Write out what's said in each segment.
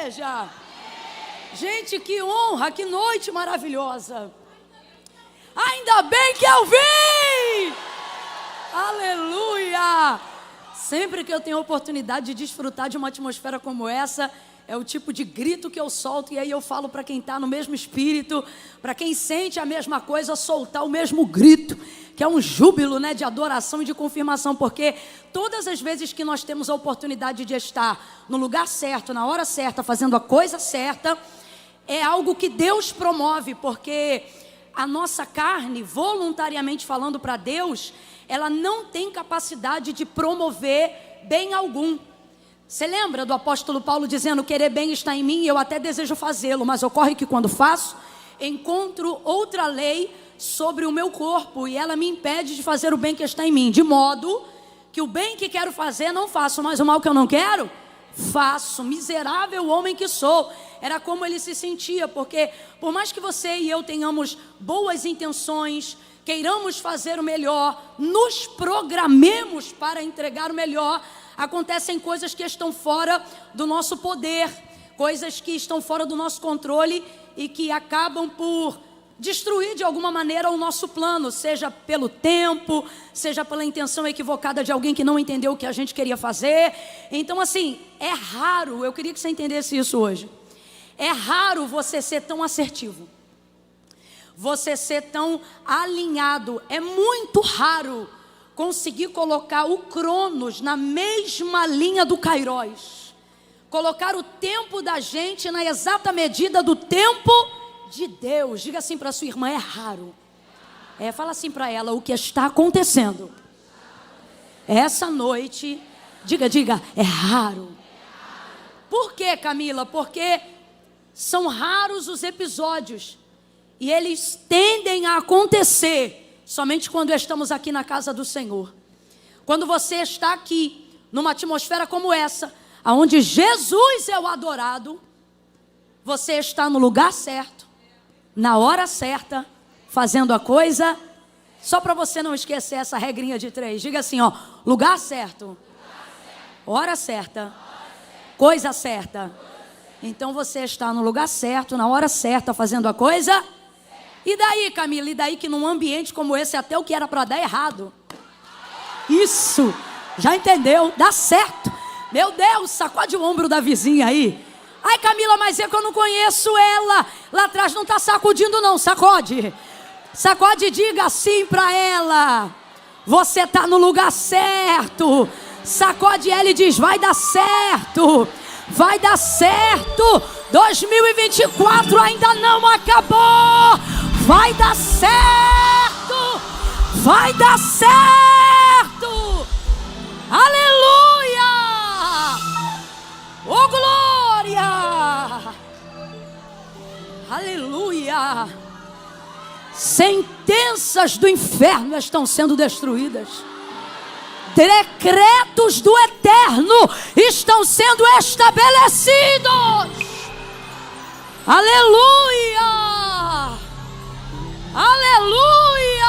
igreja? Gente, que honra, que noite maravilhosa. Ainda bem que eu vim! Aleluia! Sempre que eu tenho a oportunidade de desfrutar de uma atmosfera como essa, é o tipo de grito que eu solto, e aí eu falo para quem está no mesmo espírito, para quem sente a mesma coisa, soltar o mesmo grito, que é um júbilo, né, de adoração e de confirmação, porque todas as vezes que nós temos a oportunidade de estar no lugar certo, na hora certa, fazendo a coisa certa, é algo que Deus promove, porque a nossa carne, voluntariamente falando para Deus, ela não tem capacidade de promover bem algum. Você lembra do apóstolo Paulo dizendo: querer bem está em mim e eu até desejo fazê-lo, mas ocorre que quando faço, encontro outra lei sobre o meu corpo e ela me impede de fazer o bem que está em mim, de modo que o bem que quero fazer não faço, mas o mal que eu não quero, faço. Miserável homem que sou. Era como ele se sentia, porque por mais que você e eu tenhamos boas intenções, queiramos fazer o melhor, nos programemos para entregar o melhor, acontecem coisas que estão fora do nosso poder, coisas que estão fora do nosso controle e que acabam por destruir de alguma maneira o nosso plano, seja pelo tempo, seja pela intenção equivocada de alguém que não entendeu o que a gente queria fazer. Então assim, é raro, eu queria que você entendesse isso hoje, é raro você ser tão assertivo, você ser tão alinhado. É muito raro conseguir colocar o Cronos na mesma linha do Kairos, colocar o tempo da gente na exata medida do tempo de Deus. Diga assim para sua irmã: é raro. Fala assim para ela: o que está acontecendo essa noite, diga, é raro. Por quê, Camila? Porque são raros os episódios e eles tendem a acontecer somente quando estamos aqui na casa do Senhor. Quando você está aqui, numa atmosfera como essa, onde Jesus é o adorado, você está no lugar certo, na hora certa, fazendo a coisa. Só para você não esquecer essa regrinha de 3. Diga assim, ó: lugar certo, hora certa, coisa certa. Então você está no lugar certo, na hora certa, fazendo a coisa. E daí, Camila? E daí que num ambiente como esse, até o que era para dar errado, isso, já entendeu? Dá certo. Meu Deus, sacode o ombro da vizinha aí. Ai, Camila, mas é que eu não conheço ela. Lá atrás não está sacudindo não, sacode. Sacode e diga assim para ela: você está no lugar certo. Sacode ela e diz: vai dar certo. Vai dar certo. 2024 ainda não acabou. Vai dar certo. Vai dar certo. Aleluia. Oh, glória. Aleluia. Sentenças do inferno estão sendo destruídas. Decretos do eterno estão sendo estabelecidos. Aleluia! Aleluia!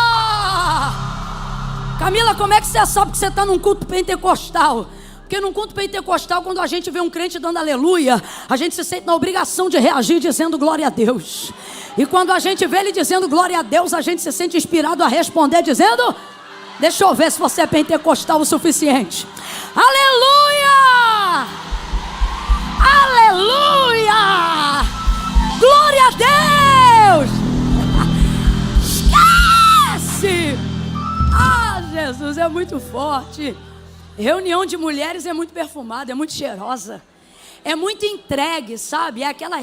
Camila, como é que você sabe que você está num culto pentecostal? Porque num culto pentecostal, quando a gente vê um crente dando aleluia, a gente se sente na obrigação de reagir dizendo glória a Deus. E quando a gente vê ele dizendo glória a Deus, a gente se sente inspirado a responder dizendo: deixa eu ver se você é pentecostal o suficiente. Aleluia! Aleluia! Glória a Deus! Esquece! Ah, Jesus, é muito forte. Reunião de mulheres é muito perfumada, é muito cheirosa, é muito entregue, sabe? É aquela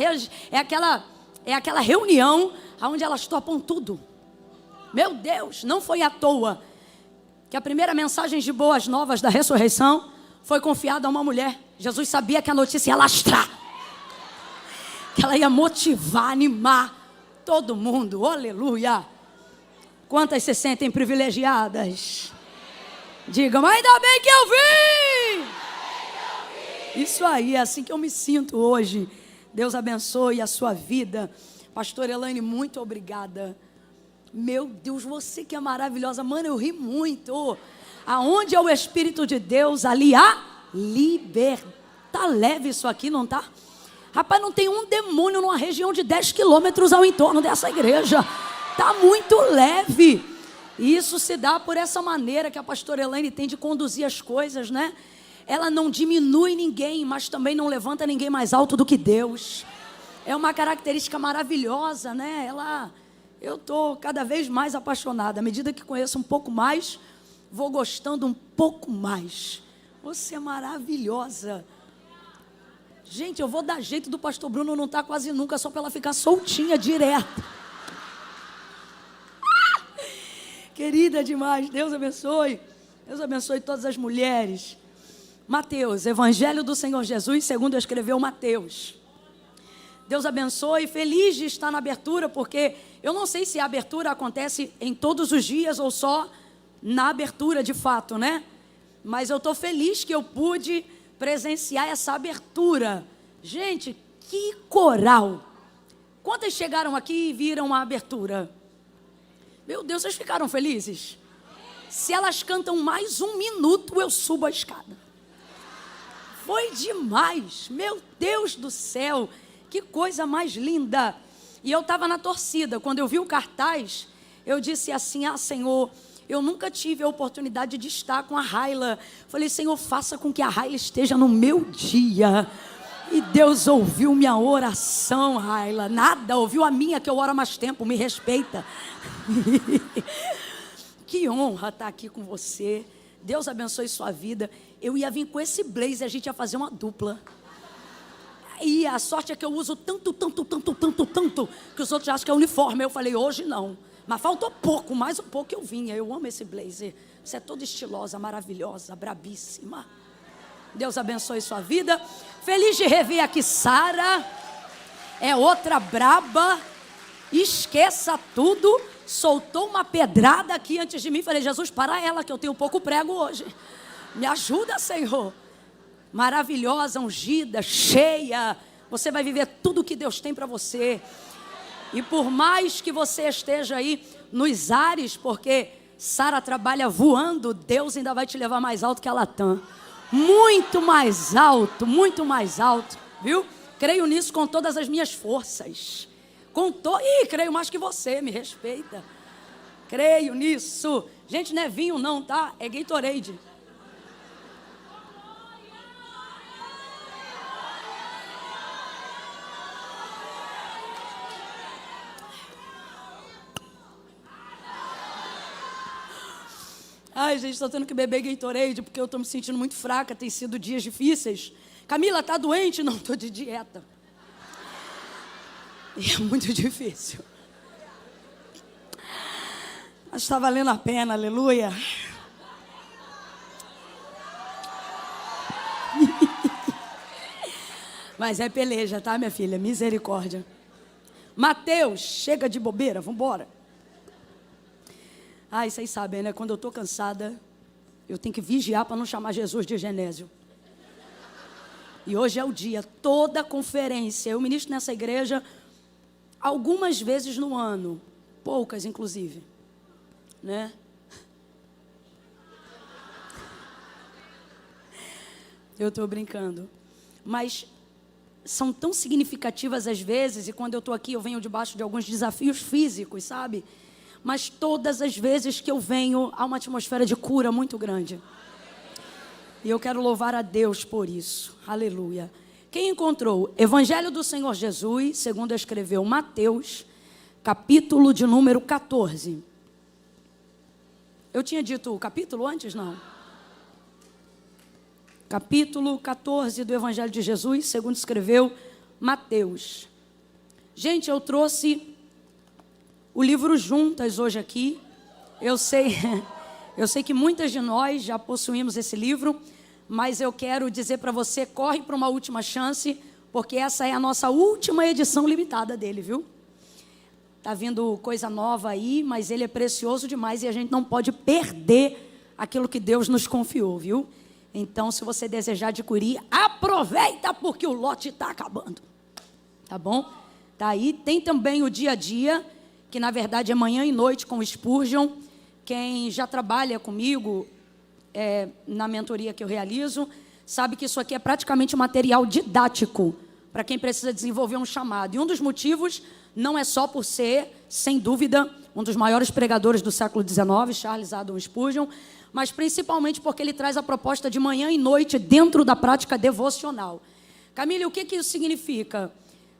reunião onde elas topam tudo. Meu Deus, não foi à toa que a primeira mensagem de boas novas da ressurreição foi confiada a uma mulher. Jesus sabia que a notícia ia lastrar, que ela ia motivar, animar todo mundo. Aleluia! Quantas se sentem privilegiadas? Digam: ainda bem que eu vim! Isso aí, é assim que eu me sinto hoje. Deus abençoe a sua vida. Pastor Elaine, muito obrigada. Meu Deus, você que é maravilhosa. Mano, eu ri muito. Aonde é o Espírito de Deus, ali há liberdade. Tá leve isso aqui, não tá? Rapaz, não tem um demônio numa região de 10 quilômetros ao entorno dessa igreja. Está muito leve. E isso se dá por essa maneira que a pastora Elaine tem de conduzir as coisas, né? Ela não diminui ninguém, mas também não levanta ninguém mais alto do que Deus. É uma característica maravilhosa, né? Eu estou cada vez mais apaixonada. À medida que conheço um pouco mais, vou gostando um pouco mais. Você é maravilhosa. Gente, eu vou dar jeito do pastor Bruno não estar quase nunca, só para ela ficar soltinha direto. Querida demais, Deus abençoe. Deus abençoe todas as mulheres. Mateus, Evangelho do Senhor Jesus, segundo escreveu Mateus. Deus abençoe, feliz de estar na abertura, porque eu não sei se a abertura acontece em todos os dias ou só na abertura de fato, né? Mas eu estou feliz que eu pude presenciar essa abertura. Gente, que coral! Quantas chegaram aqui e viram a abertura? Meu Deus, vocês ficaram felizes? Se elas cantam mais um minuto, eu subo a escada. Foi demais, meu Deus do céu, que coisa mais linda. E eu estava na torcida, quando eu vi o cartaz, eu disse assim, Senhor, eu nunca tive a oportunidade de estar com a Raila. Falei, Senhor, faça com que a Raila esteja no meu dia. E Deus ouviu minha oração, Raila. Nada, ouviu a minha, que eu oro há mais tempo, me respeita. Que honra estar aqui com você. Deus abençoe sua vida. Eu ia vir com esse blazer, a gente ia fazer uma dupla. E a sorte é que eu uso tanto, que os outros acham que é uniforme. Eu falei, hoje não. Mas faltou pouco, mais um pouco eu vinha. Eu amo esse blazer. Você é toda estilosa, maravilhosa, brabíssima. Deus abençoe sua vida. Feliz de rever aqui Sara. É outra braba. Esqueça tudo. Soltou uma pedrada aqui antes de mim. Falei, Jesus, para ela que eu tenho pouco prego hoje. Me ajuda, Senhor. Maravilhosa, ungida, cheia. Você vai viver tudo o que Deus tem para você. E por mais que você esteja aí nos ares, porque Sara trabalha voando, Deus ainda vai te levar mais alto que a Latam. Muito mais alto, viu? Creio nisso com todas as minhas forças. Creio mais que você, me respeita. Creio nisso. Gente, não é vinho não, tá? É Gatorade. Ai, gente, estou tendo que beber Gatorade porque eu estou me sentindo muito fraca, tem sido dias difíceis. Camila, tá doente? Não, estou de dieta. E é muito difícil. Mas está valendo a pena, aleluia. Mas é peleja, tá, minha filha? Misericórdia. Mateus, chega de bobeira, vamos embora. Ai, vocês sabem, né? Quando eu estou cansada, eu tenho que vigiar para não chamar Jesus de Genésio. E hoje é o dia, toda conferência. Eu ministro nessa igreja algumas vezes no ano, poucas inclusive, né? Eu estou brincando. Mas são tão significativas às vezes, e quando eu estou aqui eu venho debaixo de alguns desafios físicos, sabe? Mas todas as vezes que eu venho, há uma atmosfera de cura muito grande. E eu quero louvar a Deus por isso. Aleluia. Quem encontrou? Evangelho do Senhor Jesus, segundo escreveu Mateus, capítulo de número 14. Eu tinha dito o capítulo antes? Não. Capítulo 14 do Evangelho de Jesus, segundo escreveu Mateus. Gente, eu trouxe o livro juntas hoje aqui. Eu sei que muitas de nós já possuímos esse livro, mas eu quero dizer para você, corre para uma última chance, porque essa é a nossa última edição limitada dele, viu? Tá vindo coisa nova aí, mas ele é precioso demais e a gente não pode perder aquilo que Deus nos confiou, viu? Então, se você desejar adquirir, aproveita, porque o lote está acabando. Tá bom? Tá aí. Tem também o dia a dia, que na verdade é manhã e noite com o Spurgeon. Quem já trabalha comigo na mentoria que eu realizo, sabe que isso aqui é praticamente um material didático para quem precisa desenvolver um chamado. E um dos motivos não é só por ser, sem dúvida, um dos maiores pregadores do século XIX, Charles Haddon Spurgeon, mas principalmente porque ele traz a proposta de manhã e noite dentro da prática devocional. Camille, o que isso significa?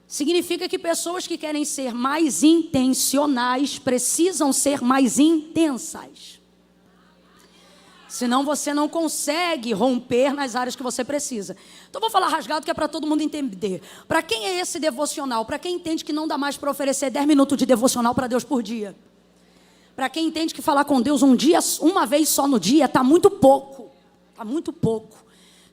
Significa que pessoas que querem ser mais intencionais precisam ser mais intensas. Senão você não consegue romper nas áreas que você precisa. Então vou falar rasgado que é para todo mundo entender. Para quem é esse devocional? Para quem entende que não dá mais para oferecer 10 minutos de devocional para Deus por dia. Para quem entende que falar com Deus um dia, uma vez só no dia, está muito pouco. Está muito pouco.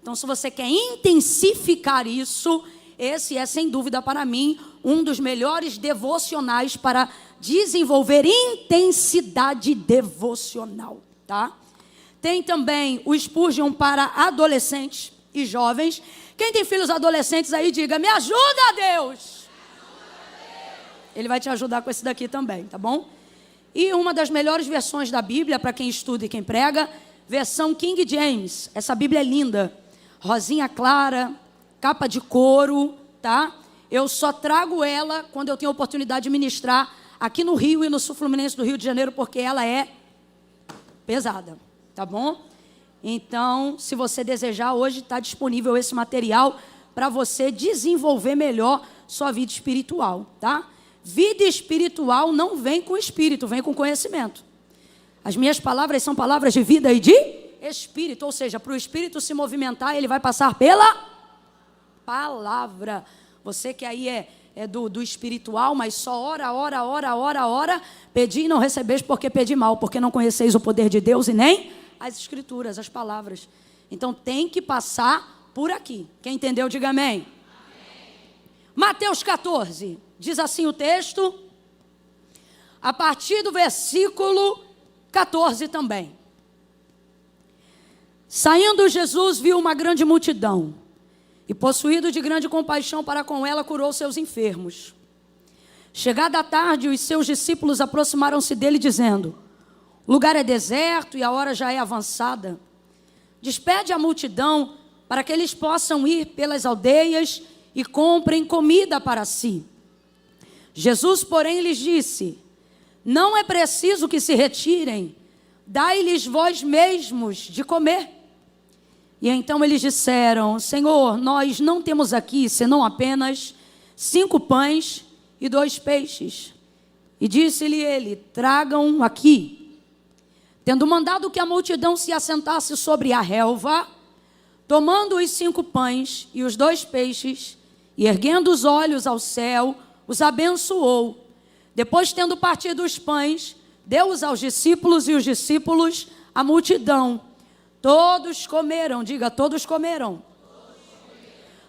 Então se você quer intensificar isso, esse é sem dúvida para mim um dos melhores devocionais para desenvolver intensidade devocional, tá? Tem também o Spurgeon para adolescentes e jovens. Quem tem filhos adolescentes aí, diga, me ajuda, Deus! Ele vai te ajudar com esse daqui também, tá bom? E uma das melhores versões da Bíblia, para quem estuda e quem prega, versão King James. Essa Bíblia é linda. Rosinha clara, capa de couro, tá? Eu só trago ela quando eu tenho a oportunidade de ministrar aqui no Rio e no Sul Fluminense do Rio de Janeiro, porque ela é pesada. Tá bom? Então, se você desejar, hoje está disponível esse material para você desenvolver melhor sua vida espiritual, tá? Vida espiritual não vem com espírito, vem com conhecimento. As minhas palavras são palavras de vida e de espírito, ou seja, para o espírito se movimentar, ele vai passar pela palavra. Você que aí é do espiritual, mas só ora, pedi e não recebeis porque pedi mal, porque não conheceis o poder de Deus e nem as escrituras, as palavras. Então tem que passar por aqui. Quem entendeu, diga amém. Mateus 14, diz assim o texto, a partir do versículo 14 também. Saindo Jesus viu uma grande multidão, e possuído de grande compaixão para com ela, curou seus enfermos. Chegada a tarde, os seus discípulos aproximaram-se dele, dizendo, o lugar é deserto e a hora já é avançada. Despede a multidão para que eles possam ir pelas aldeias e comprem comida para si. Jesus, porém, lhes disse, não é preciso que se retirem, dai-lhes vós mesmos de comer. E então eles disseram, Senhor, nós não temos aqui senão apenas 5 pães e 2 peixes. E disse-lhe ele, tragam aqui. Tendo mandado que a multidão se assentasse sobre a relva, tomando os 5 pães e os 2 peixes, e erguendo os olhos ao céu, os abençoou. Depois, tendo partido os pães, deu-os aos discípulos e os discípulos à multidão. Todos comeram, diga, todos comeram.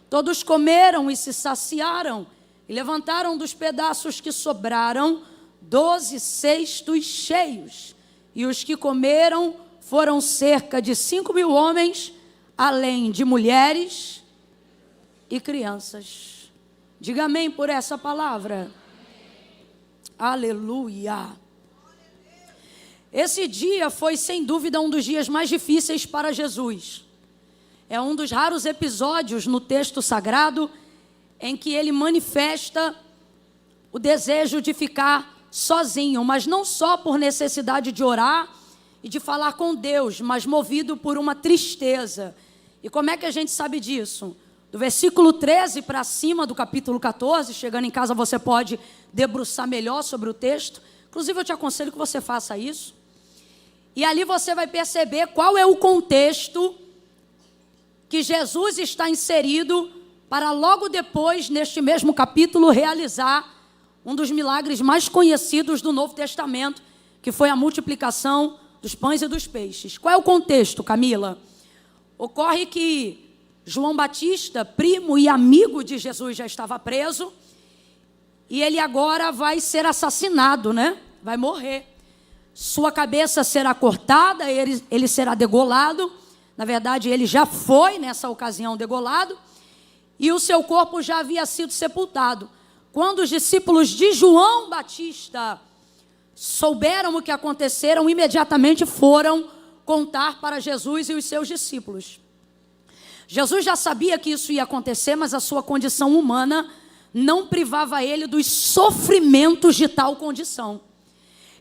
Todos comeram e se saciaram, e levantaram dos pedaços que sobraram 12 cestos cheios. E os que comeram foram cerca de 5.000 homens, além de mulheres e crianças. Diga amém por essa palavra. Aleluia. Esse dia foi, sem dúvida, um dos dias mais difíceis para Jesus. É um dos raros episódios no texto sagrado em que ele manifesta o desejo de ficar sozinho, mas não só por necessidade de orar e de falar com Deus, mas movido por uma tristeza. E como é que a gente sabe disso? Do versículo 13 para cima do capítulo 14, chegando em casa você pode debruçar melhor sobre o texto. Inclusive eu te aconselho que você faça isso. E ali você vai perceber qual é o contexto que Jesus está inserido para logo depois, neste mesmo capítulo, realizar um dos milagres mais conhecidos do Novo Testamento, que foi a multiplicação dos pães e dos peixes. Qual é o contexto, Camila? Ocorre que João Batista, primo e amigo de Jesus, já estava preso, e ele agora vai ser assassinado, né? Vai morrer. Sua cabeça será cortada, ele será degolado. Na verdade, ele já foi, nessa ocasião, degolado, e o seu corpo já havia sido sepultado. Quando os discípulos de João Batista souberam o que aconteceram, imediatamente foram contar para Jesus e os seus discípulos. Jesus já sabia que isso ia acontecer, mas a sua condição humana não privava ele dos sofrimentos de tal condição.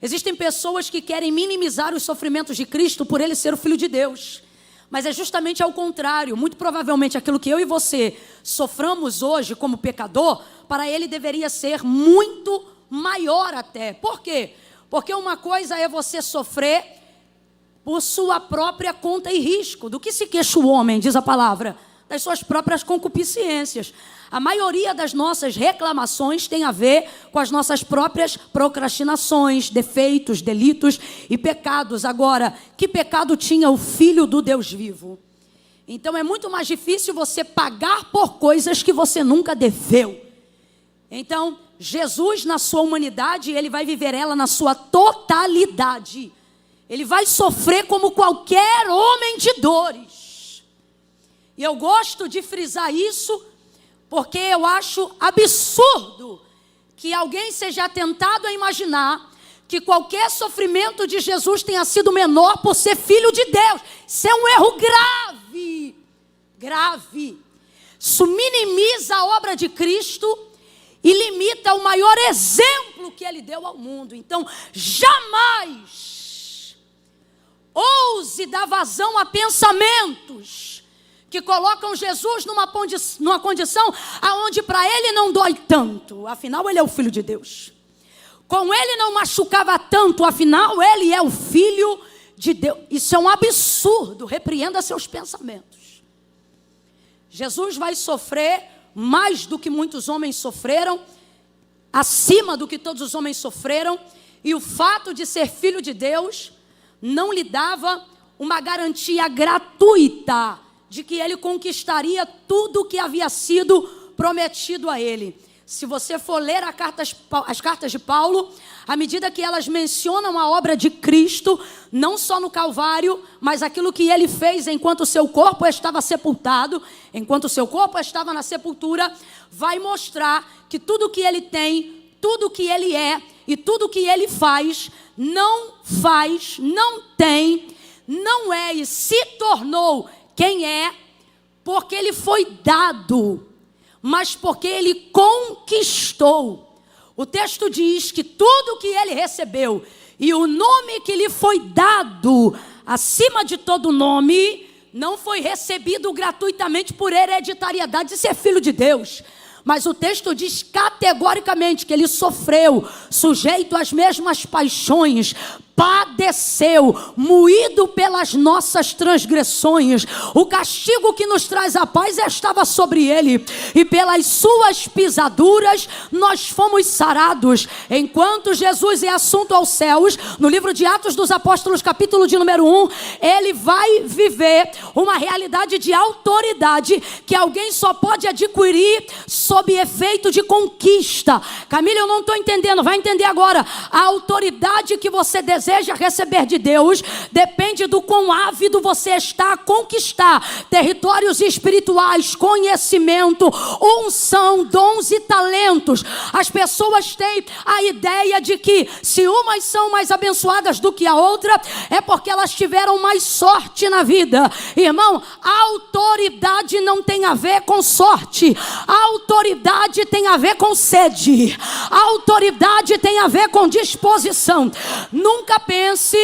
Existem pessoas que querem minimizar os sofrimentos de Cristo por ele ser o Filho de Deus. Mas é justamente ao contrário. Muito provavelmente aquilo que eu e você soframos hoje como pecador, para ele deveria ser muito maior até. Por quê? Porque uma coisa é você sofrer por sua própria conta e risco. Do que se queixa o homem, diz a palavra? Das suas próprias concupiscências. A maioria das nossas reclamações tem a ver com as nossas próprias procrastinações, defeitos, delitos e pecados. Agora, que pecado tinha o Filho do Deus vivo? Então é muito mais difícil você pagar por coisas que você nunca deveu. Então, Jesus na sua humanidade, ele vai viver ela na sua totalidade. Ele vai sofrer como qualquer homem de dores. E eu gosto de frisar isso, porque eu acho absurdo que alguém seja tentado a imaginar que qualquer sofrimento de Jesus tenha sido menor por ser filho de Deus. Isso é um erro grave, grave. Isso minimiza a obra de Cristo e limita o maior exemplo que ele deu ao mundo. Então, jamais ouse dar vazão a pensamentos que colocam Jesus numa condição aonde para ele não dói tanto. Afinal, ele é o Filho de Deus. Com ele não machucava tanto. Afinal, ele é o Filho de Deus. Isso é um absurdo. Repreenda seus pensamentos. Jesus vai sofrer mais do que muitos homens sofreram, acima do que todos os homens sofreram. E o fato de ser Filho de Deus não lhe dava uma garantia gratuita de que ele conquistaria tudo o que havia sido prometido a ele. Se você for ler as cartas de Paulo, à medida que elas mencionam a obra de Cristo, não só no Calvário, mas aquilo que ele fez enquanto o seu corpo estava sepultado, enquanto o seu corpo estava na sepultura, vai mostrar que tudo que ele tem, tudo que ele é e tudo que ele faz, não tem, não é e se tornou quem é, porque ele foi dado, mas porque ele conquistou. O texto diz que tudo que ele recebeu e o nome que lhe foi dado, acima de todo nome, não foi recebido gratuitamente por hereditariedade de ser filho de Deus. Mas o texto diz categoricamente que ele sofreu, sujeito às mesmas paixões, padeceu, moído pelas nossas transgressões. O castigo que nos traz a paz estava sobre ele, e pelas suas pisaduras nós fomos sarados. Enquanto Jesus é assunto aos céus, no livro de Atos dos Apóstolos, capítulo de número 1, ele vai viver uma realidade de autoridade que alguém só pode adquirir sob efeito de conquista. Camila, eu não estou entendendo, vai entender agora. A autoridade que você deseja receber de Deus depende do quão ávido você está a conquistar territórios espirituais, conhecimento, unção, dons e talentos. As pessoas têm a ideia de que se umas são mais abençoadas do que a outra, é porque elas tiveram mais sorte na vida. Irmão, a autoridade não tem a ver com sorte. A autoridade tem a ver com sede. A autoridade tem a ver com disposição. Nunca pense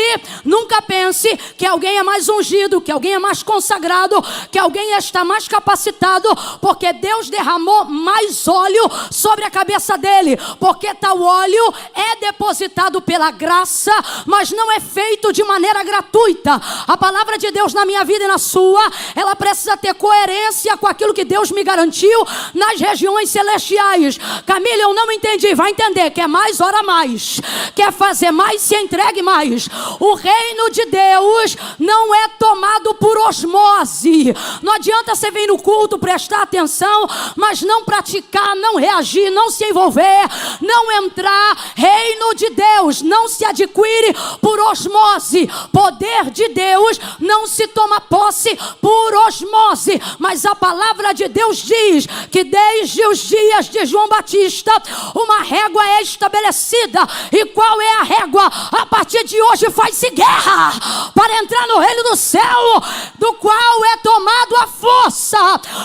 que alguém é mais ungido, que alguém é mais consagrado, que alguém está mais capacitado, porque Deus derramou mais óleo sobre a cabeça dele, porque tal óleo é depositado pela graça, mas não é feito de maneira gratuita. A palavra de Deus na minha vida e na sua, ela precisa ter coerência com aquilo que Deus me garantiu nas regiões celestiais. Camila, eu não entendi. Vai entender. Quer mais, ora mais. Quer fazer mais, se entregue mais. O reino de Deus não é tomado por osmose. Não adianta você vir no culto, prestar atenção, mas não praticar, não reagir, não se envolver, não entrar. Reino de Deus não se adquire por osmose. Poder de Deus não se toma posse por osmose. Mas a palavra de Deus diz que desde os dias de de João Batista, uma régua é estabelecida. E qual é a régua? A partir de hoje faz-se guerra para entrar no reino do céu, do qual é tomado a força.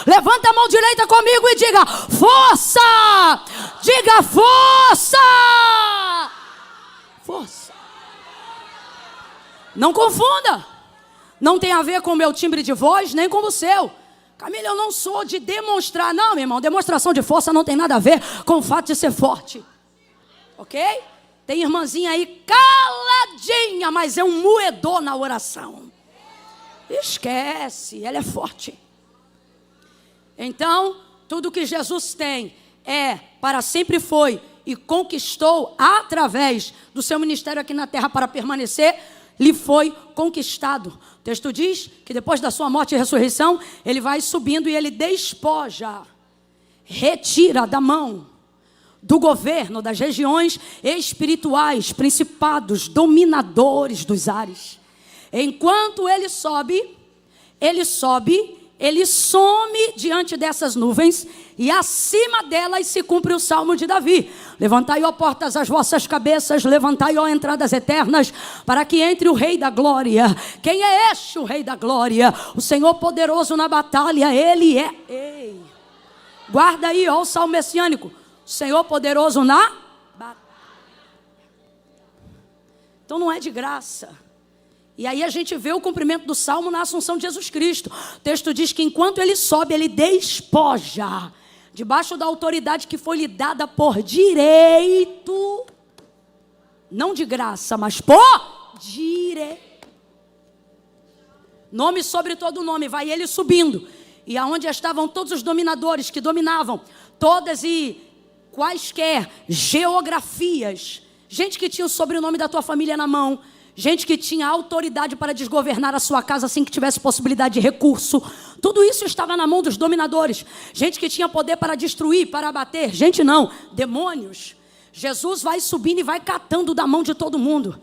Levanta a mão direita comigo e diga: força! Diga: força! Força. Não confunda. Não tem a ver com o meu timbre de voz, nem com o seu. Camila, eu não sou de demonstrar. Não, meu irmão, demonstração de força não tem nada a ver com o fato de ser forte. Ok? Tem irmãzinha aí caladinha, mas é um moedor na oração. Esquece, ela é forte. Então, tudo que Jesus tem para sempre foi e conquistou através do seu ministério aqui na terra para permanecer, lhe foi conquistado. O texto diz que depois da sua morte e ressurreição, ele vai subindo e ele despoja, retira da mão do governo das regiões espirituais, principados, dominadores dos ares. Enquanto ele sobe, ele some diante dessas nuvens e acima delas se cumpre o Salmo de Davi. Levantai, ó portas, as vossas cabeças, levantai, ó entradas eternas, para que entre o Rei da Glória. Quem é este o Rei da Glória? O Senhor poderoso na batalha, Ele é. Ei, guarda aí, ó o Salmo messiânico. O Senhor poderoso na batalha. Então não é de graça. E aí a gente vê o cumprimento do Salmo na assunção de Jesus Cristo. O texto diz que enquanto ele sobe, ele despoja, debaixo da autoridade que foi lhe dada por direito, não de graça, mas por direito. Nome sobre todo nome, vai ele subindo. E aonde estavam todos os dominadores que dominavam todas e quaisquer geografias, gente que tinha o sobrenome da tua família na mão, gente que tinha autoridade para desgovernar a sua casa assim que tivesse possibilidade de recurso. Tudo isso estava na mão dos dominadores. Gente que tinha poder para destruir, para abater. Gente não, demônios. Jesus vai subindo e vai catando da mão de todo mundo.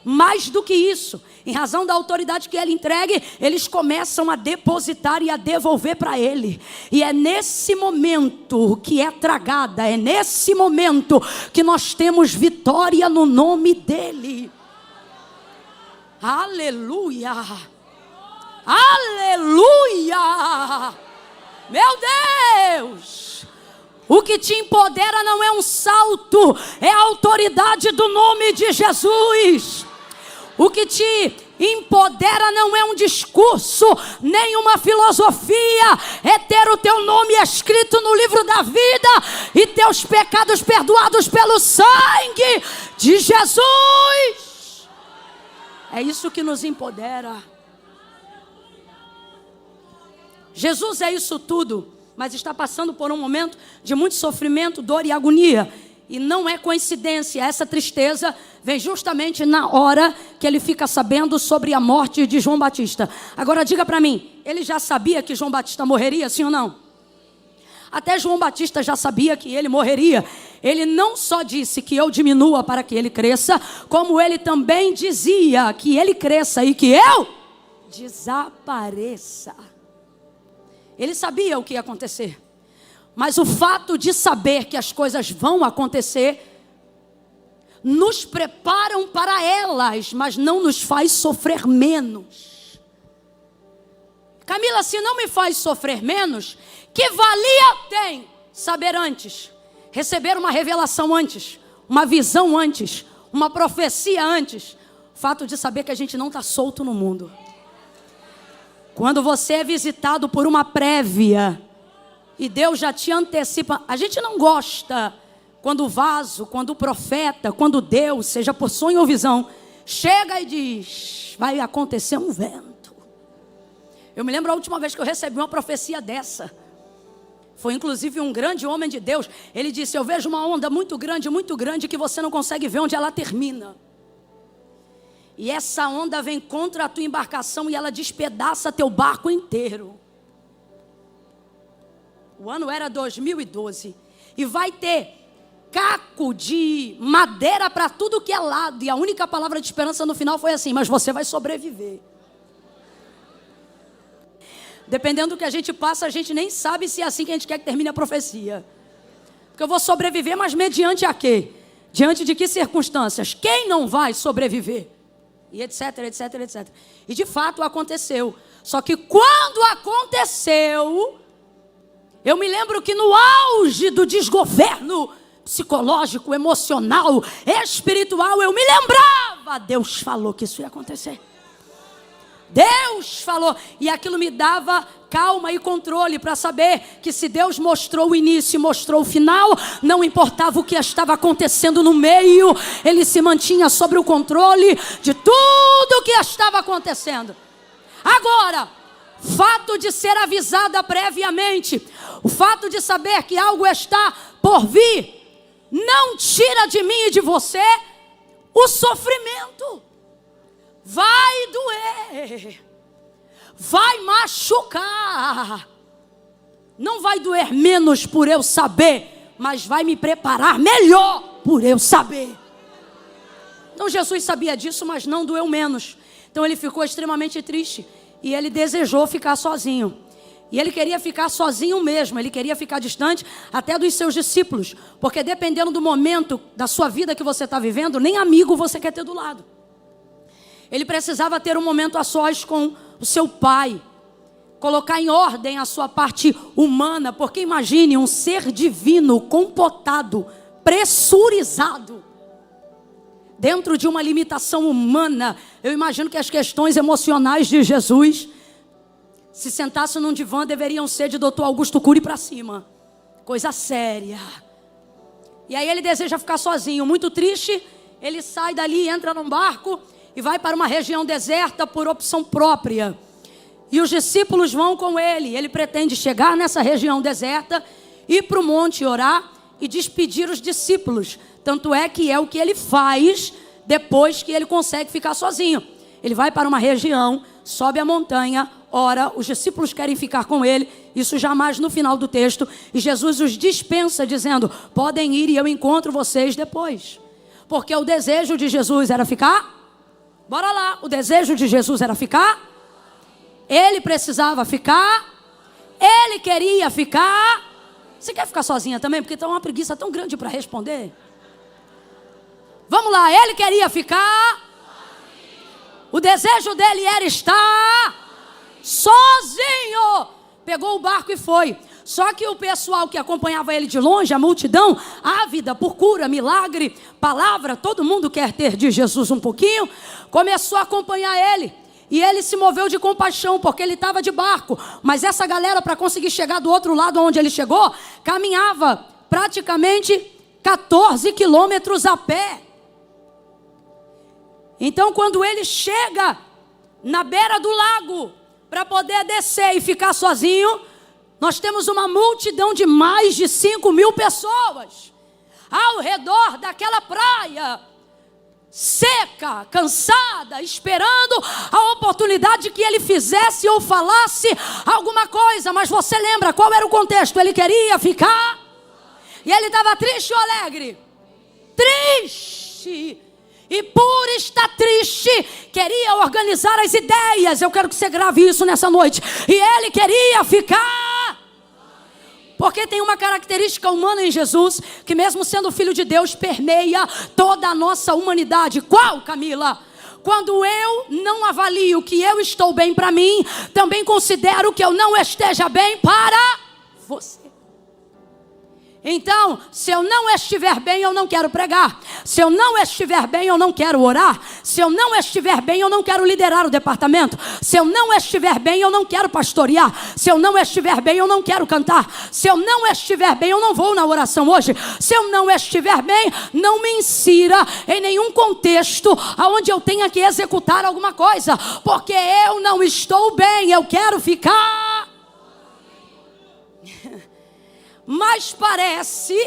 Mais do que isso, em razão da autoridade que ele entregue, eles começam a depositar e a devolver para ele. E é nesse momento que é tragada, é nesse momento que nós temos vitória no nome dele. Aleluia! Aleluia! Meu Deus! O que te empodera não é um salto, é a autoridade do nome de Jesus. O que te empodera não é um discurso, nem uma filosofia, é ter o teu nome escrito no livro da vida e teus pecados perdoados pelo sangue de Jesus. É isso que nos empodera. Jesus é isso tudo, mas está passando por um momento de muito sofrimento, dor e agonia. E não é coincidência, essa tristeza vem justamente na hora que ele fica sabendo sobre a morte de João Batista. Agora diga para mim, ele já sabia que João Batista morreria, sim ou não? Até João Batista já sabia que ele morreria. Ele não só disse que eu diminua para que ele cresça, como ele também dizia que ele cresça e que eu desapareça. Ele sabia o que ia acontecer. Mas o fato de saber que as coisas vão acontecer nos preparam para elas, mas não nos faz sofrer menos. Camila, se não me faz sofrer menos, que valia tem saber antes, receber uma revelação antes, uma visão antes, uma profecia antes? O fato de saber que a gente não está solto no mundo. Quando você é visitado por uma prévia e Deus já te antecipa, a gente não gosta quando o vaso, quando o profeta, quando Deus, seja por sonho ou visão, chega e diz, vai acontecer um vento. Eu me lembro a última vez que eu recebi uma profecia dessa. Foi inclusive um grande homem de Deus. Ele disse, eu vejo uma onda muito grande, que você não consegue ver onde ela termina. E essa onda vem contra a tua embarcação e ela despedaça teu barco inteiro. O ano era 2012. E vai ter caco de madeira para tudo que é lado. E a única palavra de esperança no final foi assim, mas você vai sobreviver. Dependendo do que a gente passa, a gente nem sabe se é assim que a gente quer que termine a profecia. Porque eu vou sobreviver, mas mediante a quê? Diante de que circunstâncias? Quem não vai sobreviver? E etc, etc, etc. E de fato aconteceu. Só que quando aconteceu, eu me lembro que no auge do desgoverno psicológico, emocional, espiritual, eu me lembrava, Deus falou que isso ia acontecer. Deus falou, e aquilo me dava calma e controle para saber que se Deus mostrou o início e mostrou o final, não importava o que estava acontecendo no meio, Ele se mantinha sobre o controle de tudo o que estava acontecendo. Agora, fato de ser avisada previamente, o fato de saber que algo está por vir, não tira de mim e de você o sofrimento. Vai doer, vai machucar, não vai doer menos por eu saber, mas vai me preparar melhor por eu saber. Então Jesus sabia disso, mas não doeu menos. Então ele ficou extremamente triste e ele desejou ficar sozinho. E ele queria ficar sozinho mesmo, ele queria ficar distante até dos seus discípulos, porque dependendo do momento da sua vida que você está vivendo, nem amigo você quer ter do lado. Ele precisava ter um momento a sós com o seu pai, colocar em ordem a sua parte humana, porque imagine um ser divino, compotado, pressurizado, dentro de uma limitação humana. Eu imagino que as questões emocionais de Jesus, se sentasse num divã, deveriam ser de Dr. Augusto Cury para cima, coisa séria. E aí ele deseja ficar sozinho, muito triste, ele sai dali, entra num barco e vai para uma região deserta por opção própria. E os discípulos vão com ele. Ele pretende chegar nessa região deserta, ir para o monte orar e despedir os discípulos. Tanto é que é o que ele faz depois que ele consegue ficar sozinho. Ele vai para uma região, sobe a montanha, ora, os discípulos querem ficar com ele, isso jamais no final do texto, e Jesus os dispensa dizendo, podem ir e eu encontro vocês depois. Porque o desejo de Jesus era ficar. Bora lá, o desejo de Jesus era ficar, ele precisava ficar, ele queria ficar. Você quer ficar sozinha também? Porque está uma preguiça tão grande para responder. Vamos lá, ele queria ficar, o desejo dele era estar sozinho. Pegou o barco e foi. Só que o pessoal que acompanhava ele de longe, a multidão, ávida por cura, milagre, palavra, todo mundo quer ter de Jesus um pouquinho, começou a acompanhar ele. E ele se moveu de compaixão, porque ele estava de barco. Mas essa galera, para conseguir chegar do outro lado onde ele chegou, caminhava praticamente 14 quilômetros a pé. Então, quando ele chega na beira do lago, para poder descer e ficar sozinho, nós temos uma multidão de mais de 5.000 pessoas ao redor daquela praia, seca, cansada, esperando a oportunidade que ele fizesse ou falasse alguma coisa. Mas você lembra qual era o contexto? Ele queria ficar, e ele estava triste ou alegre? Triste. E por estar triste, queria organizar as ideias. Eu quero que você grave isso nessa noite. E ele queria ficar. Porque tem uma característica humana em Jesus, que mesmo sendo filho de Deus, permeia toda a nossa humanidade. Qual, Camila? Quando eu não avalio que eu estou bem para mim, também considero que eu não esteja bem para você. Então, se eu não estiver bem, eu não quero pregar. Se eu não estiver bem, eu não quero orar. Se eu não estiver bem, eu não quero liderar o departamento. Se eu não estiver bem, eu não quero pastorear. Se eu não estiver bem, eu não quero cantar. Se eu não estiver bem, eu não vou na oração hoje. Se eu não estiver bem, não me insira em nenhum contexto onde eu tenha que executar alguma coisa. Porque eu não estou bem, eu quero ficar. Mas parece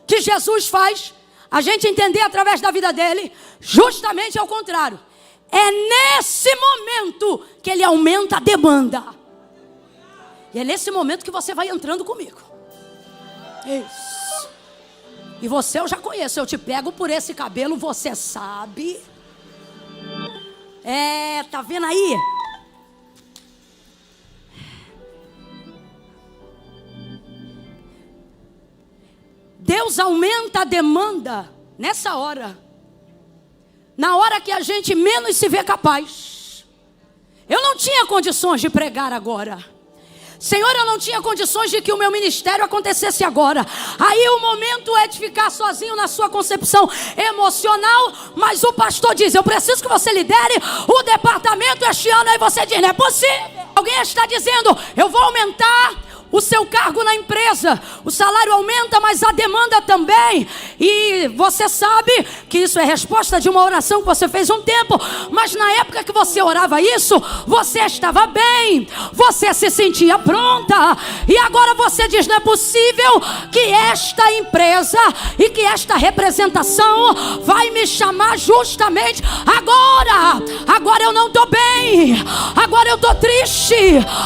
que Jesus faz a gente entender através da vida dele justamente ao contrário. É nesse momento que ele aumenta a demanda. E é nesse momento que você vai entrando comigo. Isso. E você eu já conheço. Eu te pego por esse cabelo, você sabe. Tá vendo aí? Deus aumenta a demanda nessa hora, na hora que a gente menos se vê capaz. Eu não tinha condições de pregar agora. Senhor, eu não tinha condições de que o meu ministério acontecesse agora. Aí o momento é de ficar sozinho na sua concepção emocional. Mas o pastor diz, eu preciso que você lidere o departamento este ano. Aí você diz, não é possível. Alguém está dizendo, eu vou aumentar o seu cargo na empresa. O salário aumenta, mas a demanda também. E você sabe que isso é resposta de uma oração que você fez um tempo. Mas na época que você orava isso, você estava bem, você se sentia pronta. E agora você diz, não é possível que esta empresa e que esta representação vai me chamar justamente agora. Agora eu não estou bem, agora eu estou triste,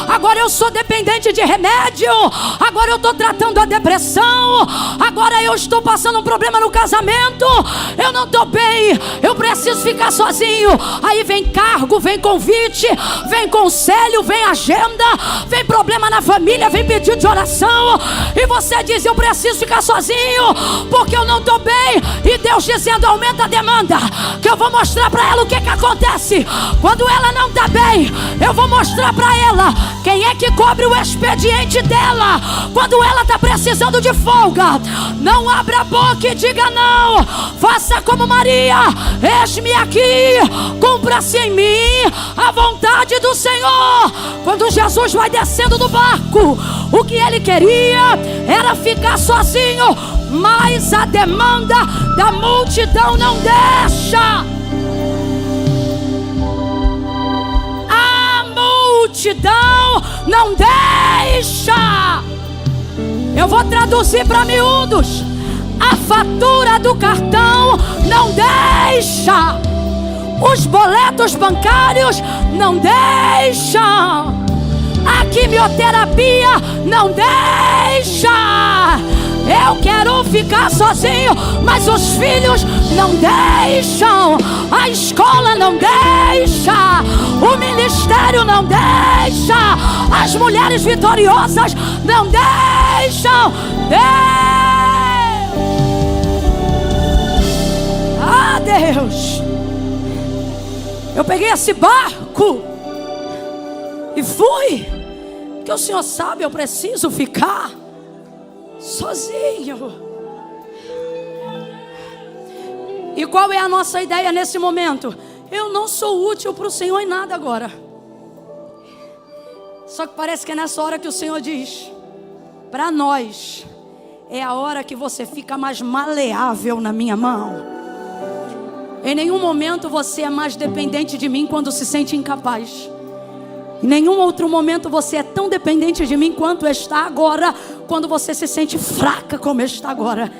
agora eu sou dependente de remédio, agora eu estou tratando a depressão, agora eu estou passando um problema no casamento, eu não estou bem, eu preciso ficar sozinho. Aí vem cargo, vem convite, vem conselho, vem agenda, vem problema na família, vem pedido de oração, e você diz, eu preciso ficar sozinho, porque eu não estou bem. E Deus dizendo, aumenta a demanda, que eu vou mostrar para ela o que acontece quando ela não está bem. Eu vou mostrar para ela quem é que cobre o expediente dela quando ela está precisando de folga. Não abra a boca e diga não. Faça como Maria, eis-me aqui, cumpra-se em mim a vontade do Senhor. Quando Jesus vai descendo do barco, o que ele queria era ficar sozinho, mas a demanda da multidão não deixa. A multidão não deixa. Eu vou traduzir para miúdos. A fatura do cartão não deixa. Os boletos bancários não deixam. A quimioterapia não deixa. Eu quero ficar sozinho, mas os filhos não deixam. A escola não deixa. O ministério não deixa. As mulheres vitoriosas não deixam. Ah, Deus, eu peguei esse barco e fui, porque o Senhor sabe, eu preciso ficar sozinho. E qual é a nossa ideia nesse momento? Eu não sou útil para o Senhor em nada agora. Só que parece que é nessa hora que o Senhor diz, para nós, é a hora que você fica mais maleável na minha mão. Em nenhum momento você é mais dependente de mim quando se sente incapaz. Em nenhum outro momento você é tão dependente de mim quanto está agora, quando você se sente fraca como está agora.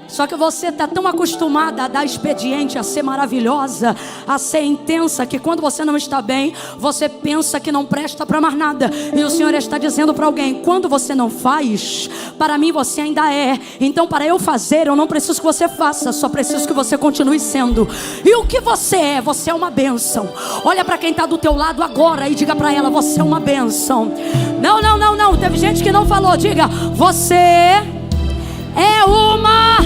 Só que você está tão acostumada a dar expediente, a ser maravilhosa, a ser intensa, que quando você não está bem, você pensa que não presta para mais nada. E o Senhor está dizendo para alguém, quando você não faz, para mim você ainda é. Então para eu fazer, eu não preciso que você faça, só preciso que você continue sendo. E o que você é? Você é uma bênção. Olha para quem está do teu lado agora e diga para ela, você é uma bênção. Não, não, não, não, teve gente que não falou. Diga, você é uma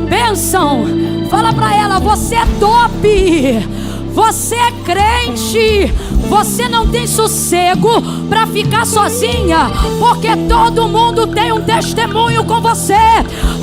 bênção. Fala pra ela, você é top, você é crente, você não tem sossego pra ficar sozinha, porque todo mundo tem um testemunho com você,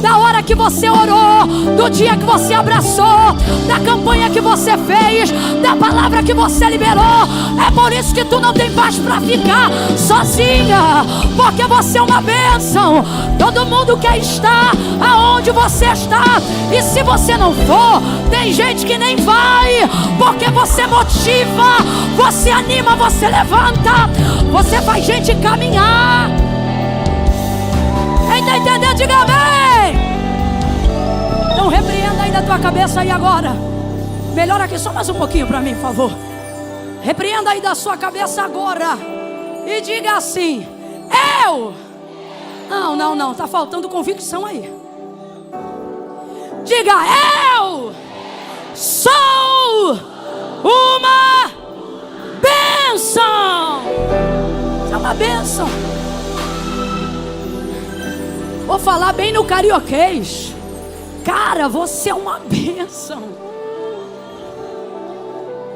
da hora que você orou, do dia que você abraçou, da campanha que você fez, da palavra que você liberou. É por isso que tu não tem paz pra ficar sozinha, porque você é uma bênção. Todo mundo quer estar aonde você está, e se você não for, tem gente que nem vai, porque você motiva, você anima, você levanta, você faz gente caminhar. Quem está entendendo, diga amém. Então repreenda aí na tua cabeça aí agora. Melhora aqui só mais um pouquinho para mim, por favor. Repreenda aí da sua cabeça agora e diga assim, eu... Não, não, não, tá faltando convicção aí. Diga, eu sou uma bênção. É uma bênção. Vou falar bem no carioquês. Cara, você é uma bênção.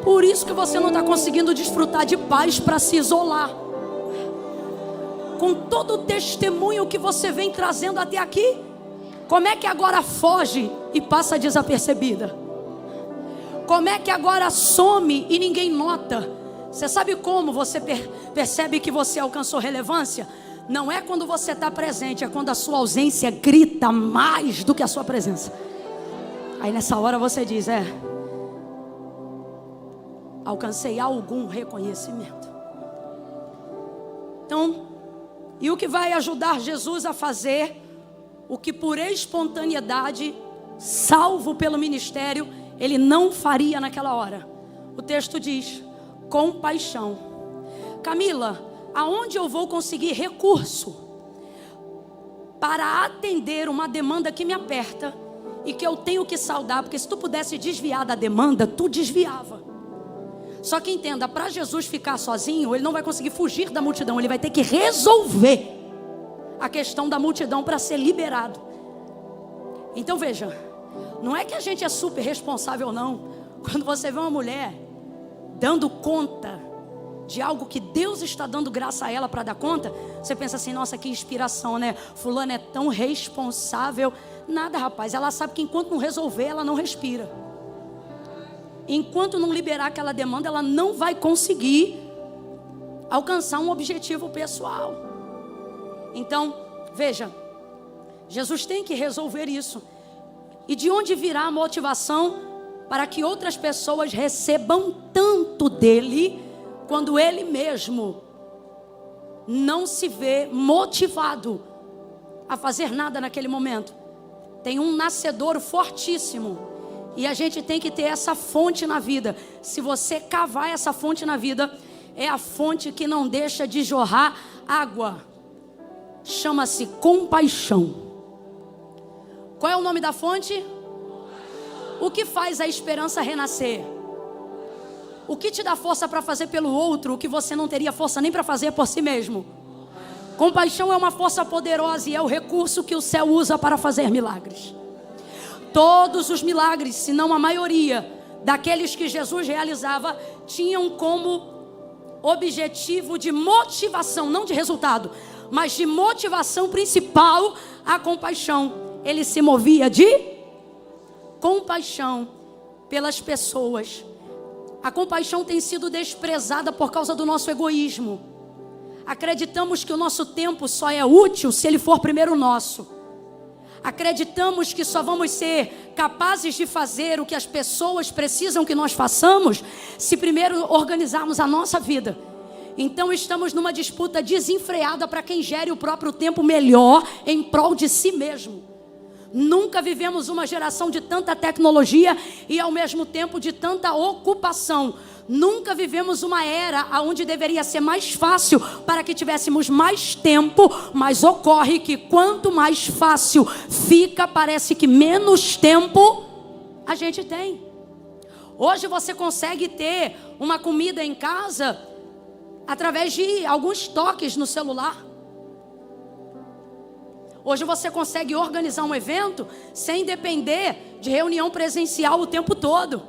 Por isso que você não está conseguindo desfrutar de paz para se isolar. Com todo o testemunho que você vem trazendo até aqui, como é que agora foge e passa desapercebida? Como é que agora some e ninguém nota? Você sabe como você percebe que você alcançou relevância? Não é quando você está presente, é quando a sua ausência grita mais do que a sua presença. Aí nessa hora você diz, alcancei algum reconhecimento. Então, e o que vai ajudar Jesus a fazer o que por espontaneidade, salvo pelo ministério, ele não faria naquela hora? O texto diz, compaixão. Camila, aonde eu vou conseguir recurso para atender uma demanda que me aperta e que eu tenho que saldar? Porque se tu pudesse desviar da demanda, tu desviava. Só que entenda, para Jesus ficar sozinho, ele não vai conseguir fugir da multidão, ele vai ter que resolver a questão da multidão para ser liberado. Então veja, não é que a gente é super responsável não. Quando você vê uma mulher dando conta de algo que Deus está dando graça a ela para dar conta, você pensa assim, nossa, que inspiração, né? Fulana é tão responsável. Nada, rapaz, ela sabe que enquanto não resolver, ela não respira. Enquanto não liberar aquela demanda, ela não vai conseguir alcançar um objetivo pessoal. Então, veja, Jesus tem que resolver isso. E de onde virá a motivação para que outras pessoas recebam tanto dele, quando ele mesmo não se vê motivado a fazer nada naquele momento? Tem um nascedouro fortíssimo, e a gente tem que ter essa fonte na vida. Se você cavar essa fonte na vida, é a fonte que não deixa de jorrar água. Chama-se compaixão. Qual é o nome da fonte? O que faz a esperança renascer? O que te dá força para fazer pelo outro o que você não teria força nem para fazer por si mesmo? Compaixão é uma força poderosa e é o recurso que o céu usa para fazer milagres. Todos os milagres, se não a maioria daqueles que Jesus realizava, tinham como objetivo de motivação, não de resultado, mas de motivação principal a compaixão. Ele se movia de compaixão pelas pessoas. A compaixão tem sido desprezada por causa do nosso egoísmo. Acreditamos que o nosso tempo só é útil se ele for primeiro nosso. Acreditamos que só vamos ser capazes de fazer o que as pessoas precisam que nós façamos se primeiro organizarmos a nossa vida. Então estamos numa disputa desenfreada para quem gere o próprio tempo melhor em prol de si mesmo. Nunca vivemos uma geração de tanta tecnologia e ao mesmo tempo de tanta ocupação. Nunca vivemos uma era onde deveria ser mais fácil para que tivéssemos mais tempo, mas ocorre que quanto mais fácil fica, parece que menos tempo a gente tem. Hoje você consegue ter uma comida em casa através de alguns toques no celular. Hoje você consegue organizar um evento sem depender de reunião presencial o tempo todo.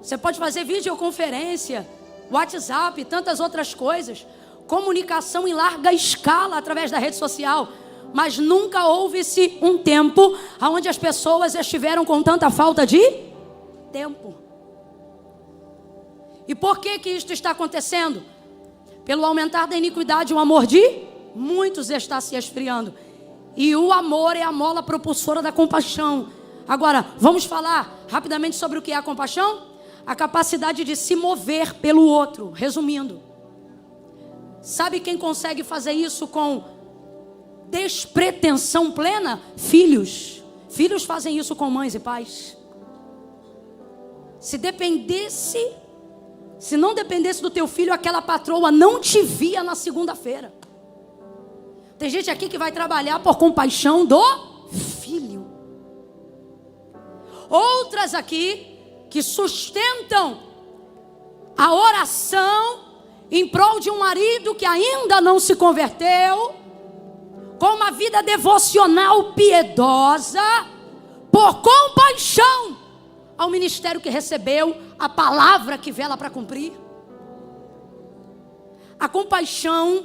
Você pode fazer videoconferência, WhatsApp e tantas outras coisas. Comunicação em larga escala através da rede social. Mas nunca houve-se um tempo onde as pessoas estiveram com tanta falta de tempo. E por que que isto está acontecendo? Pelo aumentar da iniquidade, o amor de muitos está se esfriando. E o amor é a mola propulsora da compaixão. Agora, vamos falar rapidamente sobre o que é a compaixão? A capacidade de se mover pelo outro. Resumindo, sabe quem consegue fazer isso com despretensão plena? Filhos. Filhos fazem isso com mães e pais. Se não dependesse do teu filho, aquela patroa não te via na segunda-feira. Tem gente aqui que vai trabalhar por compaixão do filho. Outras aqui que sustentam a oração em prol de um marido que ainda não se converteu, com uma vida devocional piedosa, por compaixão ao ministério que recebeu, a palavra que vela para cumprir. A compaixão,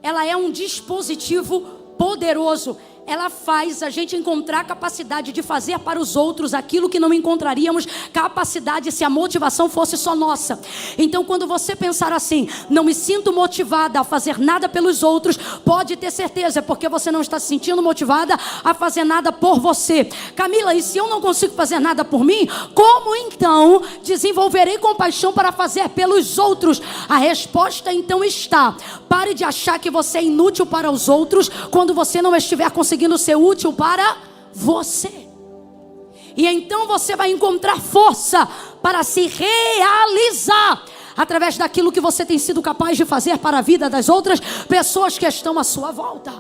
ela é um dispositivo poderoso. Ela faz a gente encontrar capacidade de fazer para os outros aquilo que não encontraríamos capacidade se a motivação fosse só nossa. Então, quando você pensar assim, não me sinto motivada a fazer nada pelos outros, pode ter certeza, é porque você não está se sentindo motivada a fazer nada por você. Camila, e se eu não consigo fazer nada por mim, como então desenvolverei compaixão para fazer pelos outros? A resposta então está: pare de achar que você é inútil para os outros quando você não estiver conseguindo ser útil para você. E então você vai encontrar força para se realizar através daquilo que você tem sido capaz de fazer para a vida das outras pessoas que estão à sua volta.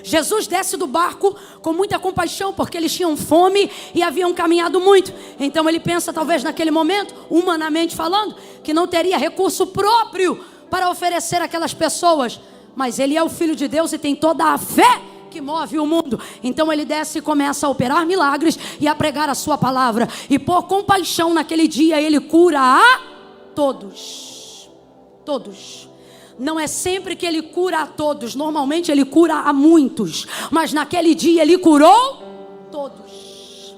Jesus desce do barco com muita compaixão, porque eles tinham fome e haviam caminhado muito. Então ele pensa, talvez naquele momento, humanamente falando, que não teria recurso próprio para oferecer àquelas pessoas. Mas ele é o Filho de Deus e tem toda a fé que move o mundo. Então ele desce e começa a operar milagres e a pregar a sua palavra. E por compaixão naquele dia ele cura a todos. Todos. Não é sempre que ele cura a todos. Normalmente ele cura a muitos. Mas naquele dia ele curou todos.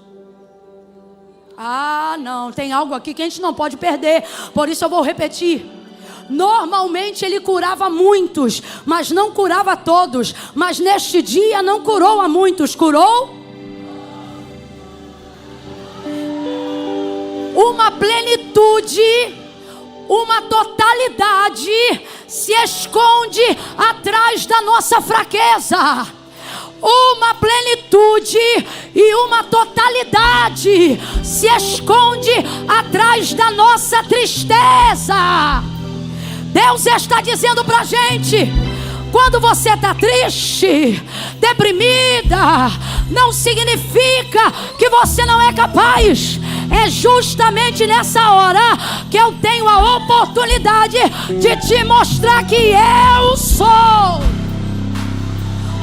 Ah, não. Tem algo aqui que a gente não pode perder. Por isso eu vou repetir. Normalmente ele curava muitos, mas não curava todos. Mas neste dia não curou a muitos, curou uma plenitude, uma totalidade se esconde atrás da nossa fraqueza. Uma plenitude e uma totalidade se esconde atrás da nossa tristeza. Deus está dizendo pra gente: quando você está triste, deprimida, não significa que você não é capaz. É justamente nessa hora que eu tenho a oportunidade de te mostrar que eu sou.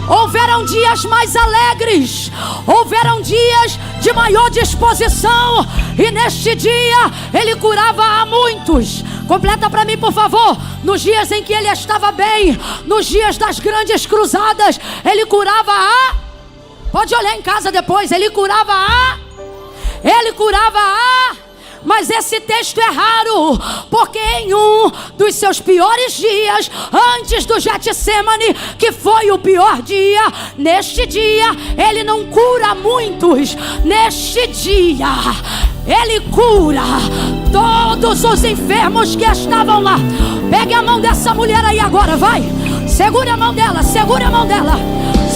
Houveram dias mais alegres, houveram dias de maior disposição, e neste dia ele curava a muitos. Completa para mim, por favor. Nos dias em que ele estava bem, nos dias das grandes cruzadas, ele curava a... Pode olhar em casa depois. Ele curava a... Mas esse texto é raro, porque em um dos seus piores dias, antes do Getsemane, que foi o pior dia, neste dia ele não cura muitos. Neste dia ele cura todos os enfermos que estavam lá. Pegue a mão dessa mulher aí agora, vai. Segure a mão dela, segure a mão dela,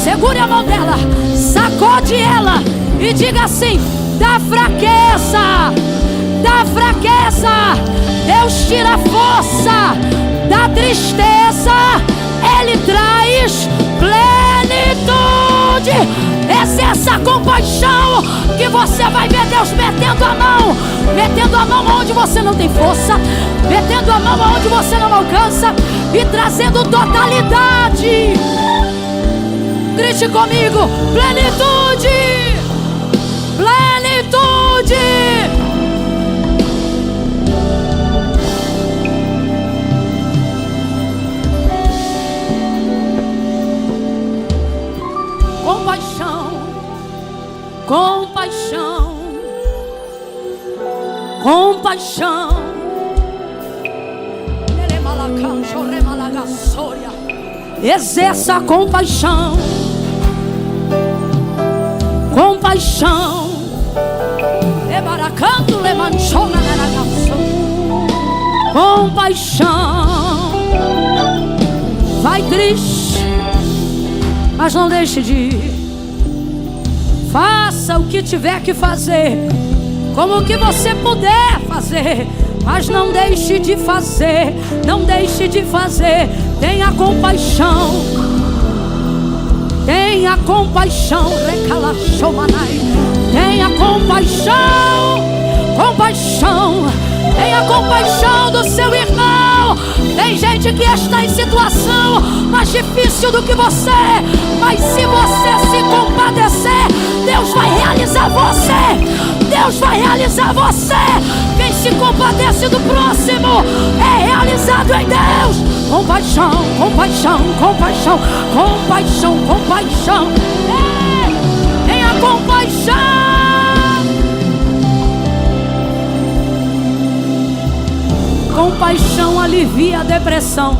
segure a mão dela, sacode ela e diga assim: da fraqueza, Deus tira a força. Da tristeza, Ele traz plenitude. Exerça a compaixão, que você vai ver Deus metendo a mão onde você não tem força, metendo a mão onde você não alcança e trazendo totalidade. Grite comigo: plenitude, plenitude. Compaixão, compaixão. Exerça a compaixão, compaixão. Compaixão. Vai triste, mas não deixe de ir. Faça o que tiver que fazer, como o que você puder fazer, mas não deixe de fazer, não deixe de fazer. Tenha compaixão, tenha compaixão, tenha compaixão, compaixão. Tenha compaixão do seu irmão, Tem gente que está em situação mais difícil do que você, mas se você se compadecer, Deus vai realizar você. Deus vai realizar você. Quem se compadece do próximo é realizado em Deus. Compaixão, compaixão, compaixão, compaixão, compaixão. Tenha compaixão. Compaixão alivia a depressão.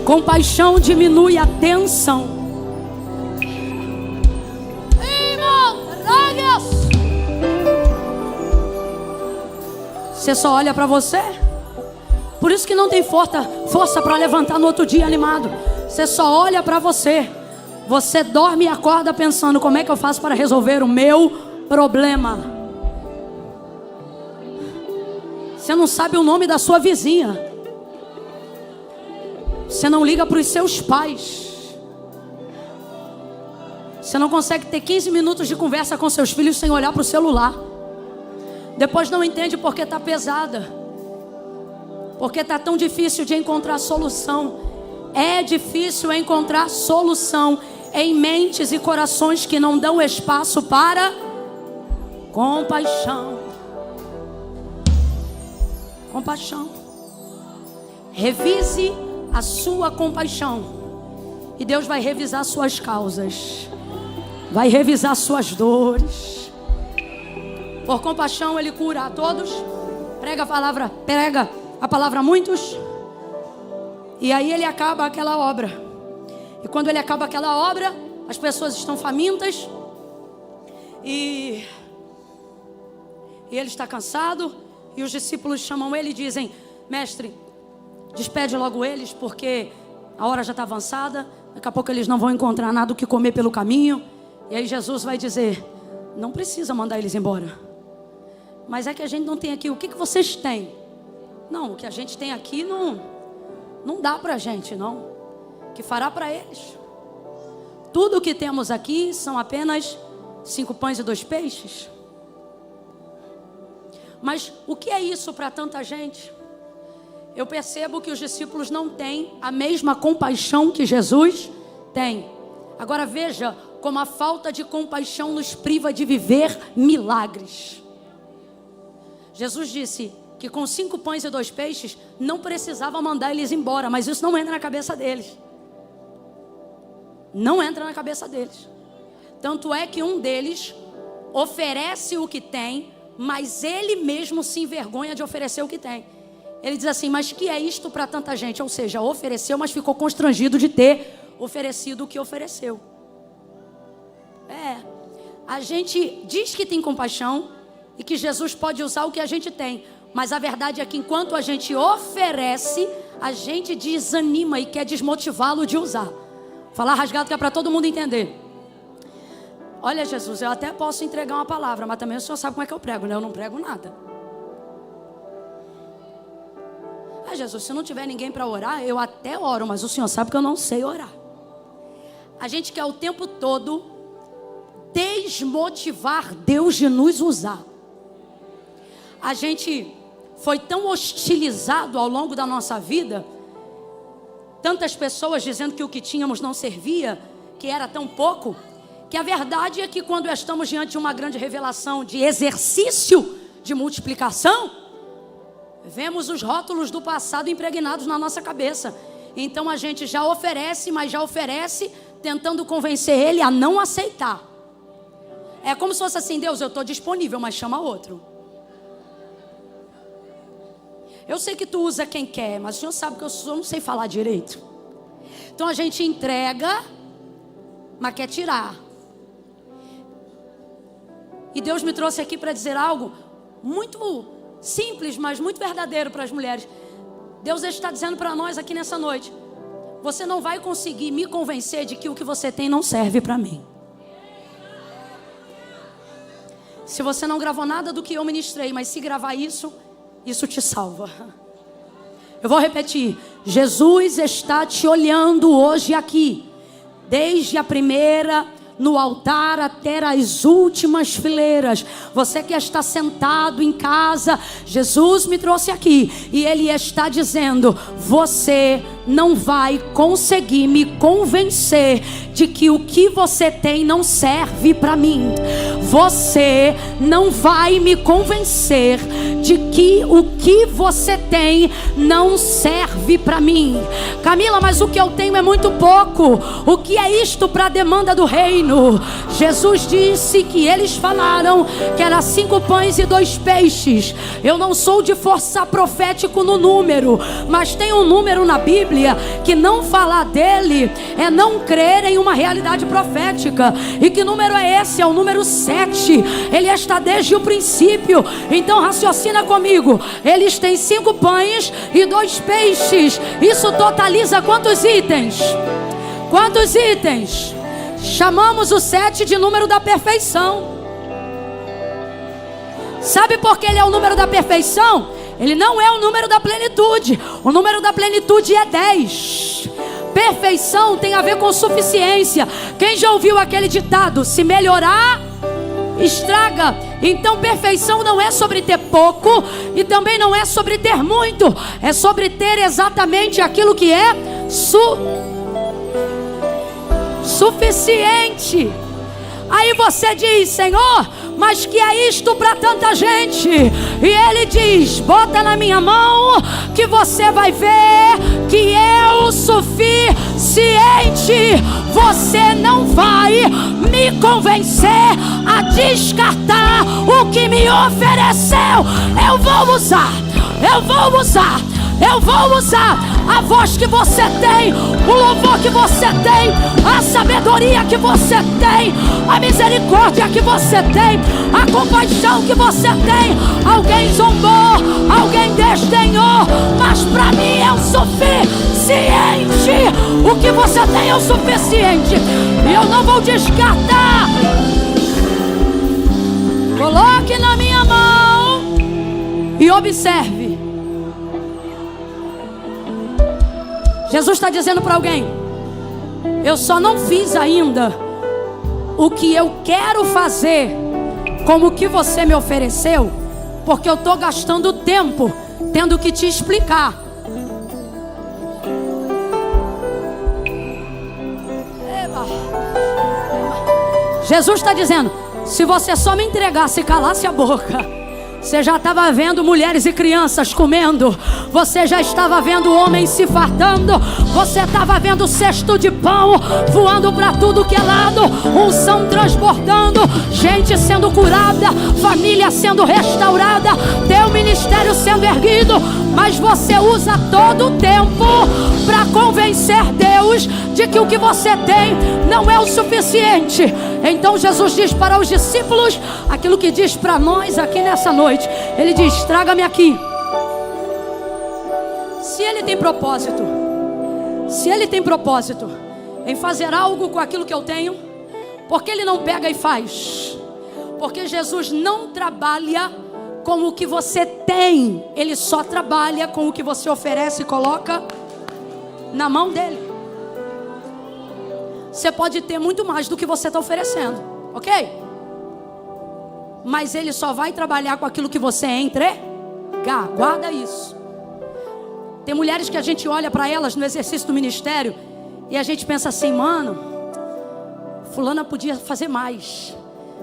Compaixão diminui a tensão. Você só olha para você. Por isso que não tem força para levantar no outro dia animado. Você só olha para você. Você dorme e acorda pensando: como é que eu faço para resolver o meu problema? Você não sabe o nome da sua vizinha. Você não liga para os seus pais. Você não consegue ter 15 minutos de conversa com seus filhos sem olhar para o celular. Depois não entende porque está pesada. Porque está tão difícil de encontrar solução. É difícil encontrar solução em mentes e corações que não dão espaço para compaixão. Compaixão. Revise a sua compaixão. E Deus vai revisar suas causas. Vai revisar suas dores. Por compaixão Ele cura a todos. Prega a palavra a muitos. E aí Ele acaba aquela obra. E quando Ele acaba aquela obra, as pessoas estão famintas. E Ele está cansado. E os discípulos chamam Ele e dizem: mestre, despede logo eles, porque a hora já está avançada. Daqui a pouco eles não vão encontrar nada o que comer pelo caminho. E aí Jesus vai dizer: não precisa mandar eles embora. Mas é que a gente não tem aqui. O que vocês têm? Não, o que a gente tem aqui não dá pra gente, não. Que fará para eles? Tudo o que temos aqui são apenas 5 pães e 2 peixes. Mas o que é isso para tanta gente? Eu percebo que os discípulos não têm a mesma compaixão que Jesus tem. Agora veja como a falta de compaixão nos priva de viver milagres. Jesus disse que com 5 pães e 2 peixes não precisava mandar eles embora, mas isso não entra na cabeça deles. Não entra na cabeça deles. Tanto é que um deles oferece o que tem, mas ele mesmo se envergonha de oferecer o que tem. Ele diz assim: mas que é isto para tanta gente? Ou seja, ofereceu, mas ficou constrangido de ter oferecido o que ofereceu. A gente diz que tem compaixão e que Jesus pode usar o que a gente tem, mas a verdade é que enquanto a gente oferece, a gente desanima e quer desmotivá-lo de usar. Falar rasgado que é para todo mundo entender. Olha, Jesus, eu até posso entregar uma palavra, mas também o senhor sabe como é que eu prego, né? Eu não prego nada. Jesus, se não tiver ninguém para orar, eu até oro, mas o senhor sabe que eu não sei orar. A gente quer o tempo todo desmotivar Deus de nos usar. A gente foi tão hostilizado ao longo da nossa vida, tantas pessoas dizendo que o que tínhamos não servia, que era tão pouco, que a verdade é que quando estamos diante de uma grande revelação de exercício de multiplicação, vemos os rótulos do passado impregnados na nossa cabeça. Então a gente já oferece, mas já oferece tentando convencer ele a não aceitar. É como se fosse assim: Deus, eu estou disponível, mas chama outro. Eu sei que tu usa quem quer, mas o senhor sabe que eu não sei falar direito. Então a gente entrega, mas quer tirar. E Deus me trouxe aqui para dizer algo muito simples, mas muito verdadeiro para as mulheres. Deus está dizendo para nós aqui nessa noite: você não vai conseguir me convencer de que o que você tem não serve para mim. Se você não gravou nada do que eu ministrei, mas se gravar isso te salva. Eu vou repetir: Jesus está te olhando hoje aqui, desde a primeira no altar até as últimas fileiras. Você que está sentado em casa, Jesus me trouxe aqui e Ele está dizendo: você não vai conseguir me convencer de que o que você tem não serve para mim. Você não vai me convencer de que o que você tem não serve para mim. Camila, mas o que eu tenho é muito pouco. O que é isto para a demanda do reino? Jesus disse que eles falaram que era 5 pães e 2 peixes. Eu não sou de forçar profético no número, mas tem um número na Bíblia que não falar dele é não crer em uma realidade profética. E que número é esse? É o número 7. Ele está desde o princípio. Então raciocina comigo. Eles têm 5 pães e 2 peixes. Isso totaliza quantos itens? Quantos itens? Chamamos o 7 de número da perfeição. Sabe por que ele é o número da perfeição? Ele não é o número da plenitude. O número da plenitude é 10. Perfeição tem a ver com suficiência. Quem já ouviu aquele ditado? Se melhorar, estraga. Então perfeição não é sobre ter pouco e também não é sobre ter muito. É sobre ter exatamente aquilo que é suficiente. Aí você diz: Senhor, mas que é isto para tanta gente? E Ele diz: bota na minha mão que você vai ver que é o suficiente. Você não vai me convencer a descartar o que me ofereceu. Eu vou usar a voz que você tem, o louvor que você tem, a sabedoria que você tem, a misericórdia que você tem, a compaixão que você tem. Alguém zombou, alguém desdenhou, mas para mim é o suficiente. O que você tem é o suficiente e eu não vou descartar. Coloque na minha mão e observe. Jesus está dizendo para alguém: eu só não fiz ainda o que eu quero fazer como o que você me ofereceu, porque eu estou gastando tempo tendo que te explicar. Jesus está dizendo: se você só me entregasse e calasse a boca, você já estava vendo mulheres e crianças comendo. Você já estava vendo homens se fartando. Você estava vendo cesto de pão voando para tudo que é lado, unção transbordando, gente sendo curada, família sendo restaurada, teu ministério sendo erguido. Mas você usa todo o tempo para convencer Deus de que o que você tem não é o suficiente. Então Jesus diz para os discípulos aquilo que diz para nós aqui nessa noite. Ele diz: traga-me aqui. Se Ele tem propósito em fazer algo com aquilo que eu tenho, por que Ele não pega e faz? Porque Jesus não trabalha com o que você tem, Ele só trabalha com o que você oferece e coloca na mão dele. Você pode ter muito mais do que você está oferecendo, ok? Mas Ele só vai trabalhar com aquilo que você entregar. Guarda isso. Tem mulheres que a gente olha para elas no exercício do ministério e a gente pensa assim: mano, fulana podia fazer mais,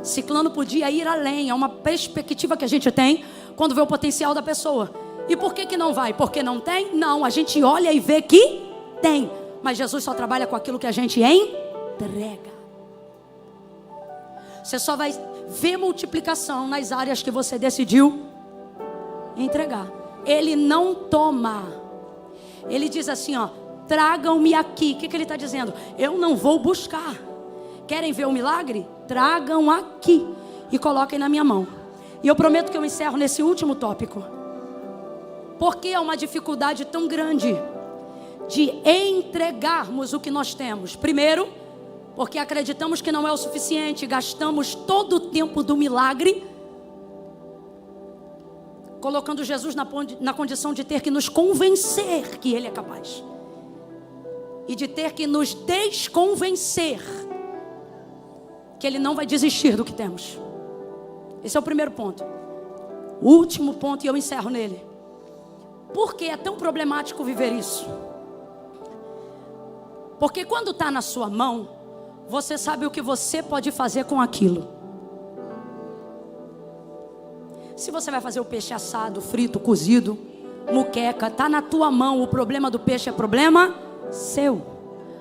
ciclano podia ir além. É uma perspectiva que a gente tem quando vê o potencial da pessoa. E por que não vai? Porque não tem? Não, a gente olha e vê que tem. Mas Jesus só trabalha com aquilo que a gente entrega. Você só vai ver multiplicação nas áreas que você decidiu entregar. Ele não toma. Ele diz assim, ó: tragam-me aqui. O que ele está dizendo? Eu não vou buscar. Querem ver o milagre? Tragam aqui e coloquem na minha mão. E eu prometo que eu encerro nesse último tópico. Por que é uma dificuldade tão grande de entregarmos o que nós temos? Primeiro, porque acreditamos que não é o suficiente. Gastamos todo o tempo do milagre colocando Jesus na condição de ter que nos convencer que Ele é capaz, e de ter que nos desconvencer que Ele não vai desistir do que temos. Esse é o primeiro ponto. O último ponto, e eu encerro nele. Por que é tão problemático viver isso? Porque quando está na sua mão, você sabe o que você pode fazer com aquilo. Se você vai fazer o peixe assado, frito, cozido, muqueca, está na tua mão. O problema do peixe é problema seu.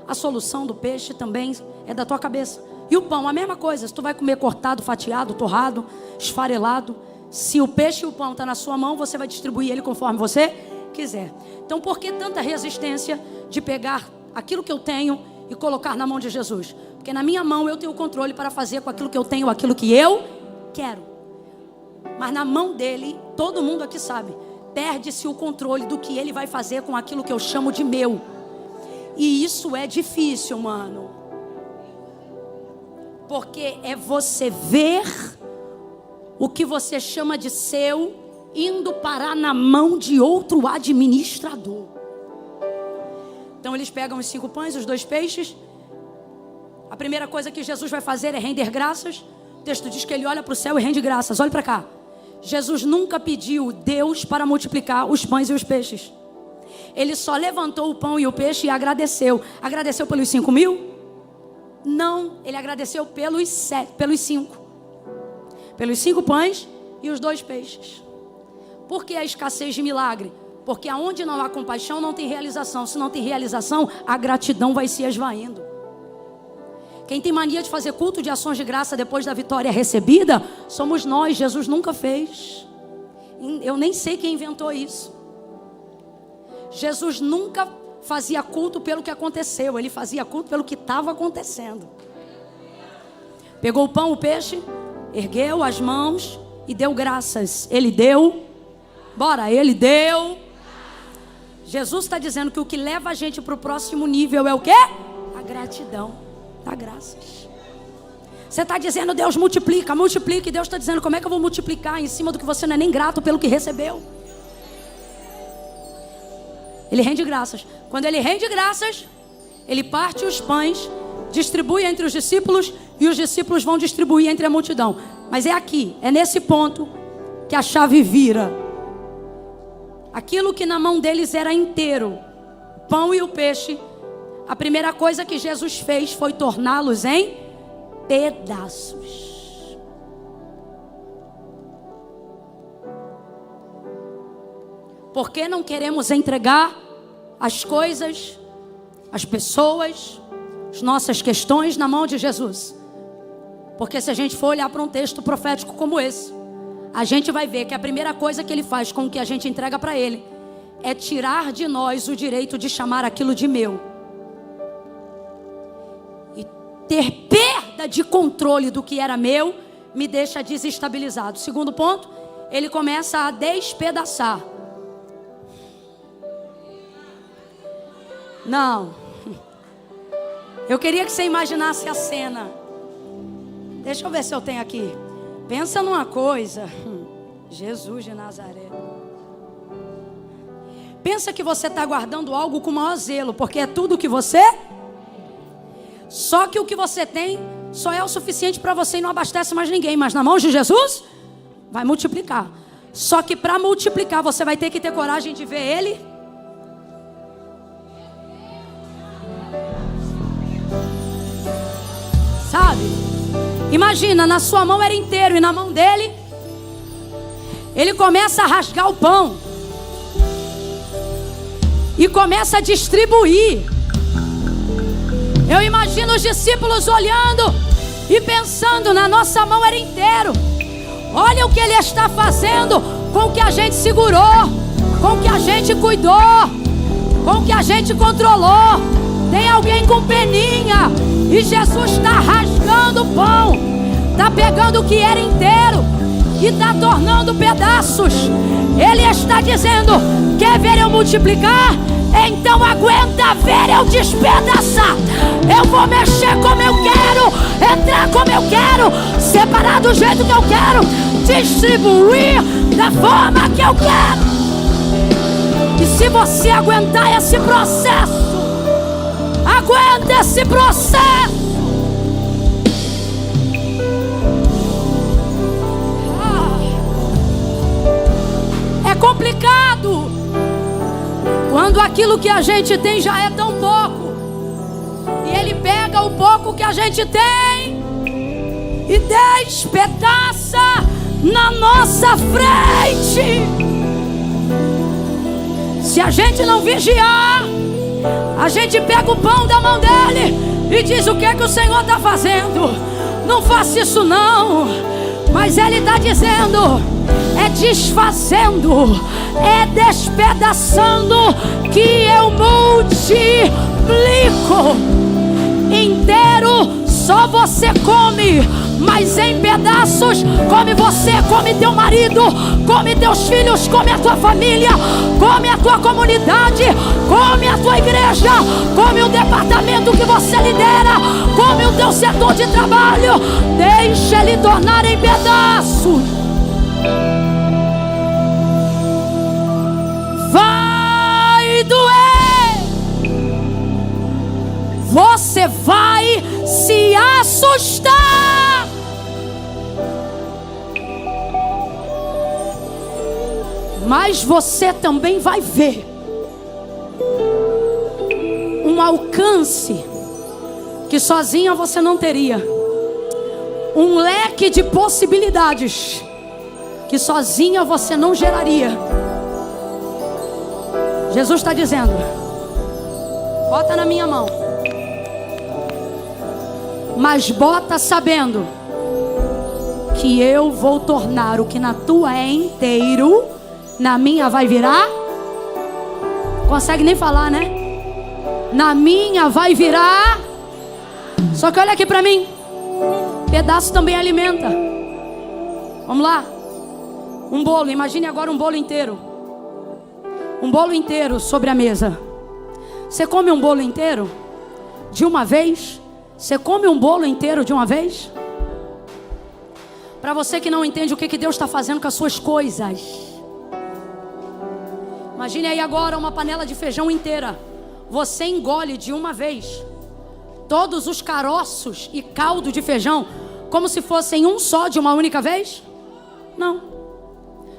A solução do peixe também é da tua cabeça. E o pão, a mesma coisa. Se tu vai comer cortado, fatiado, torrado, esfarelado, se o peixe e o pão estão na sua mão, você vai distribuir ele conforme você quiser. Então, por que tanta resistência de pegar aquilo que eu tenho e colocar na mão de Jesus? Porque na minha mão eu tenho o controle para fazer com aquilo que eu tenho, aquilo que eu quero. Mas na mão dele, todo mundo aqui sabe, perde-se o controle do que ele vai fazer com aquilo que eu chamo de meu. E isso é difícil, mano. Porque é você ver o que você chama de seu indo parar na mão de outro administrador. Então eles pegam os 5 pães, os 2 peixes. A primeira coisa que Jesus vai fazer é render graças. O texto diz que ele olha para o céu e rende graças. Olha para cá. Jesus nunca pediu Deus para multiplicar os pães e os peixes. Ele só levantou o pão e o peixe e agradeceu. Agradeceu pelos 5.000? Não, ele agradeceu pelos 5. Pelos 5 pães e os 2 peixes. Por que a escassez de milagre? Porque aonde não há compaixão não tem realização. Se não tem realização, a gratidão vai se esvaindo. Quem tem mania de fazer culto de ações de graça depois da vitória recebida, somos nós. Jesus nunca fez. Eu nem sei quem inventou isso. Jesus nunca fazia culto pelo que aconteceu. Ele fazia culto pelo que estava acontecendo. Pegou o pão, o peixe, ergueu as mãos e deu graças. Ele deu. Ele deu. Jesus está dizendo que o que leva a gente para o próximo nível é o quê? A gratidão. Dá graças. Você está dizendo, Deus multiplica. E Deus está dizendo, como é que eu vou multiplicar em cima do que você não é nem grato pelo que recebeu? Ele rende graças. Quando ele rende graças, ele parte os pães, distribui entre os discípulos e os discípulos vão distribuir entre a multidão. Mas é aqui, é nesse ponto que a chave vira. Aquilo que na mão deles era inteiro, o pão e o peixe, a primeira coisa que Jesus fez foi torná-los em pedaços. Por que não queremos entregar as coisas, as pessoas, as nossas questões na mão de Jesus? Porque se a gente for olhar para um texto profético como esse, a gente vai ver que a primeira coisa que ele faz com o que a gente entrega para ele é tirar de nós o direito de chamar aquilo de meu. E ter perda de controle do que era meu me deixa desestabilizado. Segundo ponto, ele começa a despedaçar. Não. Eu queria que você imaginasse a cena. Deixa eu ver se eu tenho aqui. Pensa numa coisa. Jesus de Nazaré. Pensa que você está guardando algo com o maior zelo, porque é tudo que você. Só que o que você tem só é o suficiente para você e não abastece mais ninguém. Mas na mão de Jesus, vai multiplicar. Só que para multiplicar, você vai ter que ter coragem de ver Ele. Sabe? Imagina, na sua mão era inteiro e na mão dele, ele começa a rasgar o pão e começa a distribuir. Eu imagino os discípulos olhando e pensando, na nossa mão era inteiro. Olha o que ele está fazendo com o que a gente segurou, com o que a gente cuidou, com o que a gente controlou. Tem alguém com peninha e Jesus está rasgando o pão, está pegando o que era inteiro e está tornando pedaços. Ele está dizendo, quer ver eu multiplicar? Então aguenta ver eu despedaçar. Eu vou mexer como eu quero, entrar como eu quero, separar do jeito que eu quero, distribuir da forma que eu quero. E se você aguentar esse processo, aguenta esse processo, multiplicado. Quando aquilo que a gente tem já é tão pouco, e Ele pega o pouco que a gente tem e despedaça na nossa frente. Se a gente não vigiar, a gente pega o pão da mão dele e diz: o que é que o Senhor está fazendo? Não faça isso não. Mas Ele está dizendo: é desfazendo, é despedaçando que eu multiplico. Inteiro só você come, mas em pedaços come você, come teu marido, come teus filhos, come a tua família, come a tua comunidade, come a tua igreja, come o departamento que você lidera, come o teu setor de trabalho. Deixa Ele tornar em pedaços. Vai doer. Você vai se assustar. Mas você também vai ver um alcance que sozinha você não teria. Um leque de possibilidades que sozinha você não geraria. Jesus está dizendo: bota na minha mão, mas bota sabendo que eu vou tornar o que na tua é inteiro, na minha vai virar. Consegue nem falar, né? Na minha vai virar. Só que olha aqui pra mim, pedaço também alimenta. Vamos lá. Um bolo, imagine agora um bolo inteiro. Um bolo inteiro sobre a mesa. Você come um bolo inteiro de uma vez? Você come um bolo inteiro de uma vez? Para você que não entende o que Deus está fazendo com as suas coisas, imagine aí agora uma panela de feijão inteira. Você engole de uma vez todos os caroços e caldo de feijão como se fossem um só de uma única vez? Não.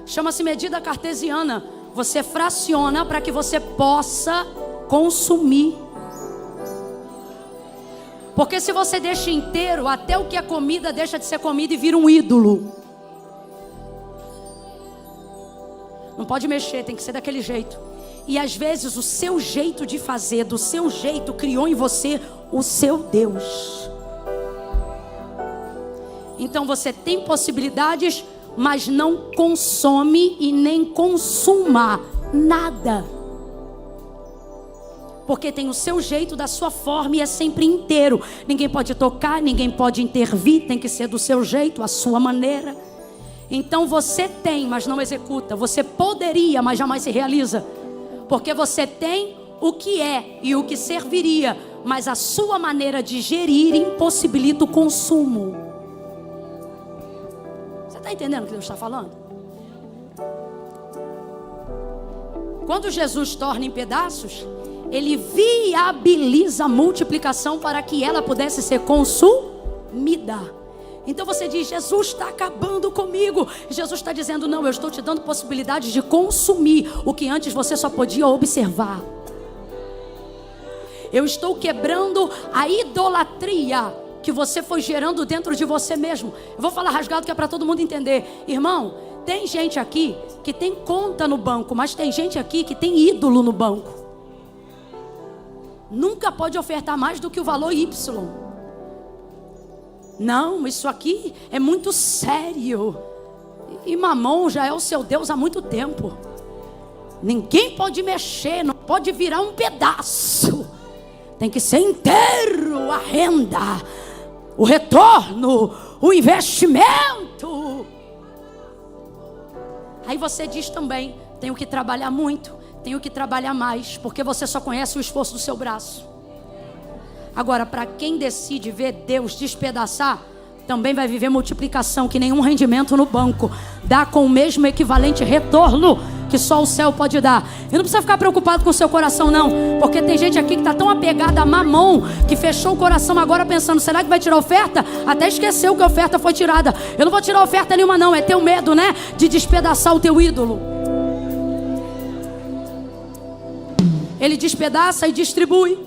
Chama-se medida cartesiana. Você fraciona para que você possa consumir. Porque se você deixa inteiro, até o que é comida deixa de ser comida e vira um ídolo. Não pode mexer, tem que ser daquele jeito. E às vezes o seu jeito de fazer, do seu jeito, criou em você o seu Deus. Então você tem possibilidades, mas não consome e nem consuma nada. Porque tem o seu jeito, da sua forma, e é sempre inteiro. Ninguém pode tocar, ninguém pode intervir, tem que ser do seu jeito, a sua maneira. Então você tem, mas não executa. Você poderia, mas jamais se realiza. Porque você tem o que é e o que serviria, mas a sua maneira de gerir impossibilita o consumo. Você está entendendo o que Deus está falando? Quando Jesus torna em pedaços, Ele viabiliza a multiplicação para que ela pudesse ser consumida. Então você diz: Jesus está acabando comigo. Jesus está dizendo: não, eu estou te dando possibilidade de consumir o que antes você só podia observar. Eu estou quebrando a idolatria que você foi gerando dentro de você mesmo. Eu vou falar rasgado que é para todo mundo entender. Irmão, tem gente aqui que tem conta no banco, mas tem gente aqui que tem ídolo no banco. Nunca pode ofertar mais do que o valor Y. Não, isso aqui é muito sério. E Mamon já é o seu Deus há muito tempo. Ninguém pode mexer, não pode virar um pedaço. Tem que ser inteiro a renda, o retorno, o investimento. Aí você diz também: tenho que trabalhar muito, tenho que trabalhar mais, porque você só conhece o esforço do seu braço. Agora, para quem decide ver Deus despedaçar, também vai viver multiplicação, que nenhum rendimento no banco dá com o mesmo equivalente retorno que só o céu pode dar. E não precisa ficar preocupado com o seu coração não, porque tem gente aqui que está tão apegada a Mamon, que fechou o coração agora pensando: será que vai tirar oferta? Até esqueceu que a oferta foi tirada. Eu não vou tirar oferta nenhuma não, é teu medo, né, de despedaçar o teu ídolo. Ele despedaça e distribui.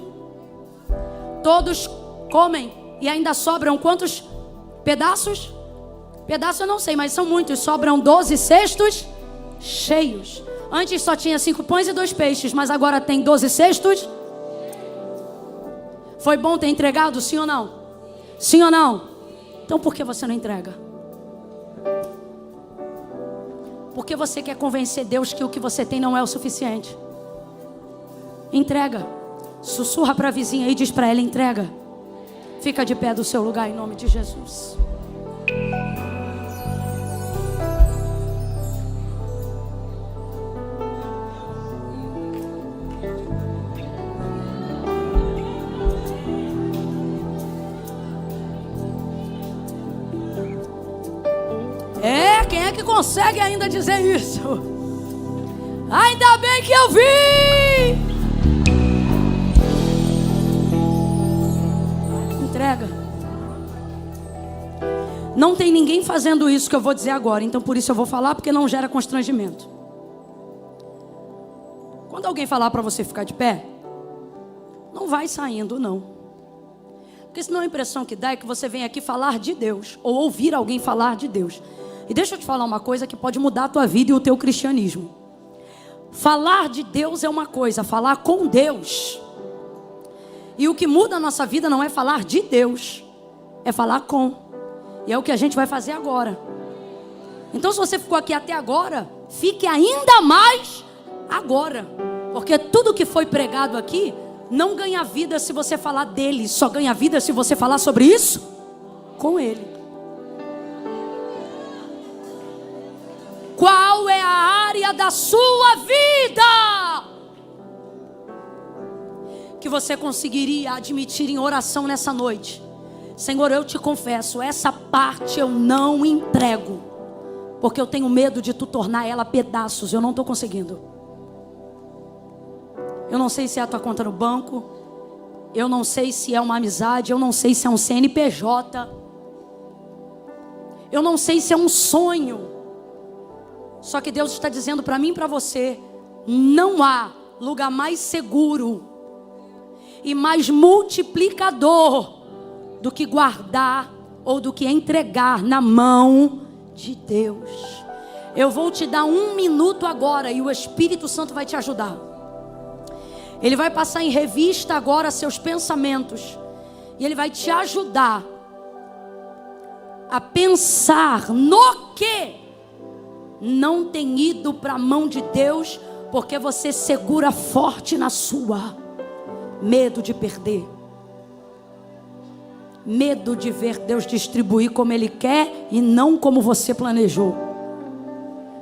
Todos comem e ainda sobram quantos pedaços? Pedaço eu não sei, mas são muitos. Sobram 12 cestos cheios. Antes só tinha 5 pães e 2 peixes, mas agora tem 12 cestos. Foi bom ter entregado, sim ou não? Sim ou não? Então por que você não entrega? Porque você quer convencer Deus que o que você tem não é o suficiente. Entrega. Sussurra para a vizinha e diz para ela: entrega. Fica de pé do seu lugar em nome de Jesus. Quem é que consegue ainda dizer isso? Ainda bem que eu vi. Entrega. Não tem ninguém fazendo isso que eu vou dizer agora, então por isso eu vou falar, porque não gera constrangimento. Quando alguém falar para você ficar de pé, não vai saindo, não. Porque senão a impressão que dá é que você vem aqui falar de Deus, ou ouvir alguém falar de Deus. E deixa eu te falar uma coisa que pode mudar a tua vida e o teu cristianismo. Falar de Deus é uma coisa, falar com Deus. E o que muda a nossa vida não é falar de Deus, é falar com. E é o que a gente vai fazer agora. Então se você ficou aqui até agora, fique ainda mais agora. Porque tudo que foi pregado aqui não ganha vida se você falar dele, só ganha vida se você falar sobre isso com ele. Qual é a área da sua vida que você conseguiria admitir em oração nessa noite? Senhor, eu te confesso, essa parte eu não entrego, porque eu tenho medo de tu tornar ela pedaços. Eu não estou conseguindo. Eu não sei se é a tua conta no banco, eu não sei se é uma amizade, eu não sei se é um CNPJ, eu não sei se é um sonho. Só que Deus está dizendo para mim e para você: não há lugar mais seguro e mais multiplicador do que guardar ou do que entregar na mão de Deus. Eu vou te dar 1 minuto agora e o Espírito Santo vai te ajudar. Ele vai passar em revista agora seus pensamentos e ele vai te ajudar a pensar no que não tem ido para a mão de Deus, porque você segura forte na sua. Medo de perder, medo de ver Deus distribuir como Ele quer e não como você planejou.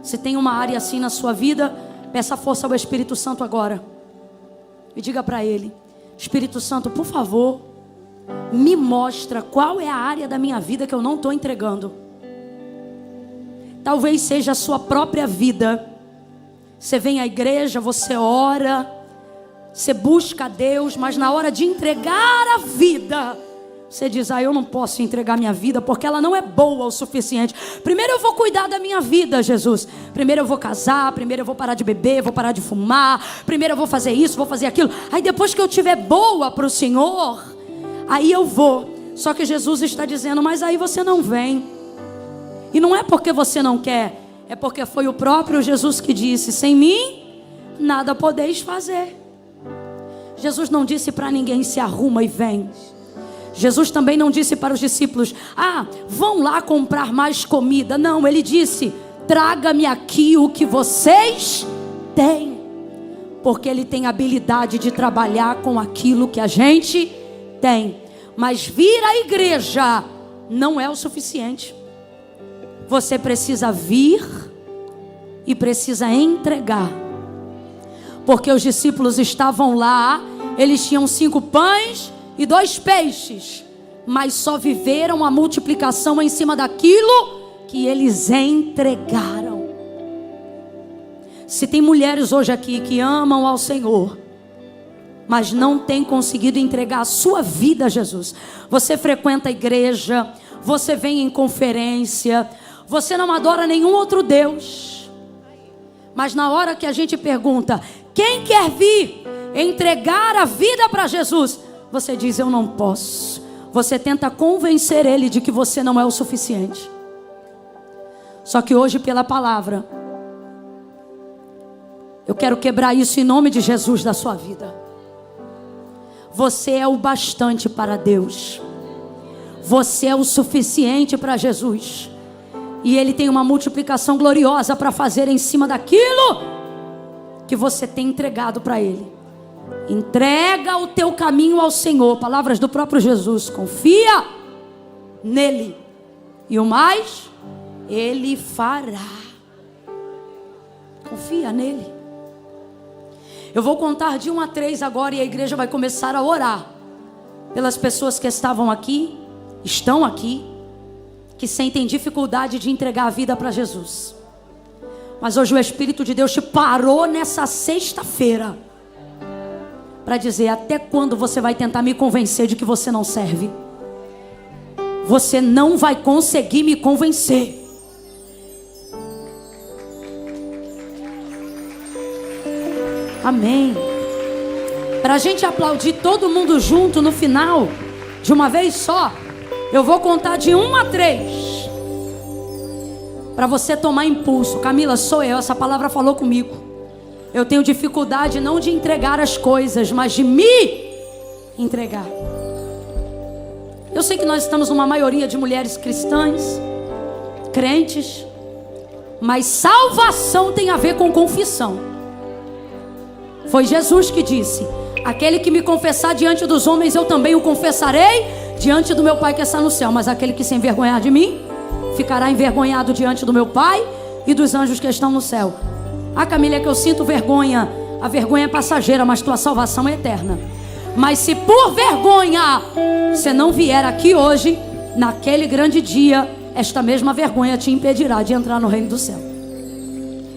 Se tem uma área assim na sua vida, peça força ao Espírito Santo agora e diga para Ele: Espírito Santo, por favor, me mostra qual é a área da minha vida que eu não estou entregando. Talvez seja a sua própria vida. Você vem à igreja, você ora, você busca a Deus, mas na hora de entregar a vida, você diz: eu não posso entregar minha vida porque ela não é boa o suficiente. Primeiro eu vou cuidar da minha vida, Jesus. Primeiro eu vou casar, primeiro eu vou parar de beber, vou parar de fumar, primeiro eu vou fazer isso, vou fazer aquilo. Aí depois que eu tiver boa para o Senhor, aí eu vou. Só que Jesus está dizendo: mas aí você não vem. E não é porque você não quer, é porque foi o próprio Jesus que disse: sem mim nada podeis fazer. Jesus não disse para ninguém: se arruma e vem. Jesus também não disse para os discípulos: vão lá comprar mais comida. Não, ele disse: traga-me aqui o que vocês têm. Porque ele tem habilidade de trabalhar com aquilo que a gente tem. Mas vir à igreja não é o suficiente. Você precisa vir e precisa entregar. Porque os discípulos estavam lá, eles tinham 5 pães e 2 peixes, mas só viveram a multiplicação em cima daquilo que eles entregaram. Se tem mulheres hoje aqui que amam ao Senhor, mas não têm conseguido entregar a sua vida a Jesus. Você frequenta a igreja, você vem em conferência, você não adora nenhum outro Deus, mas na hora que a gente pergunta: quem quer vir? entregar a vida para Jesus, você diz: eu não posso. Você tenta convencer ele de que você não é o suficiente. Só que hoje, pela palavra, eu quero quebrar isso em nome de Jesus da sua vida. Você é o bastante para Deus. Você é o suficiente para Jesus. E Ele tem uma multiplicação gloriosa para fazer em cima daquilo que você tem entregado para Ele. Entrega o teu caminho ao Senhor. Palavras do próprio Jesus. Confia nele. E o mais, Ele fará. Confia nele. Eu vou contar de 1 a 3 agora e a igreja vai começar a orar pelas pessoas que estavam aqui, estão aqui, que sentem dificuldade de entregar a vida para Jesus. Mas hoje o Espírito de Deus te parou nessa sexta-feira para dizer: até quando você vai tentar me convencer de que você não serve? Você não vai conseguir me convencer. Amém. Para a gente aplaudir todo mundo junto no final, de uma vez só, eu vou contar de 1 a 3. Para você tomar impulso. Camila, sou eu, essa palavra falou comigo. Eu tenho dificuldade não de entregar as coisas, mas de me entregar. Eu sei que nós estamos numa maioria de mulheres cristãs, crentes, mas salvação tem a ver com confissão. Foi Jesus que disse: aquele que me confessar diante dos homens, eu também o confessarei diante do meu Pai que está no céu. Mas aquele que se envergonhar de mim, ficará envergonhado diante do meu Pai e dos anjos que estão no céu. Ah, Camila, é que eu sinto vergonha. A vergonha é passageira, mas tua salvação é eterna. Mas se por vergonha você não vier aqui hoje, naquele grande dia, esta mesma vergonha te impedirá de entrar no reino do céu.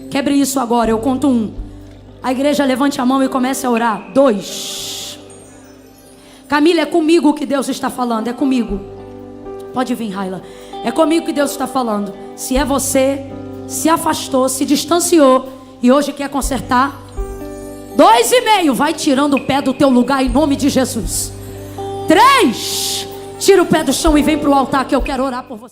Quebre isso agora, eu conto 1. A igreja levante a mão e comece a orar. 2. Camila, é comigo que Deus está falando. É comigo. Pode vir, Raila. É comigo que Deus está falando. Se é você, se afastou, se distanciou e hoje quer consertar, 2,5. Vai tirando o pé do teu lugar em nome de Jesus. 3. Tira o pé do chão e vem para o altar que eu quero orar por você.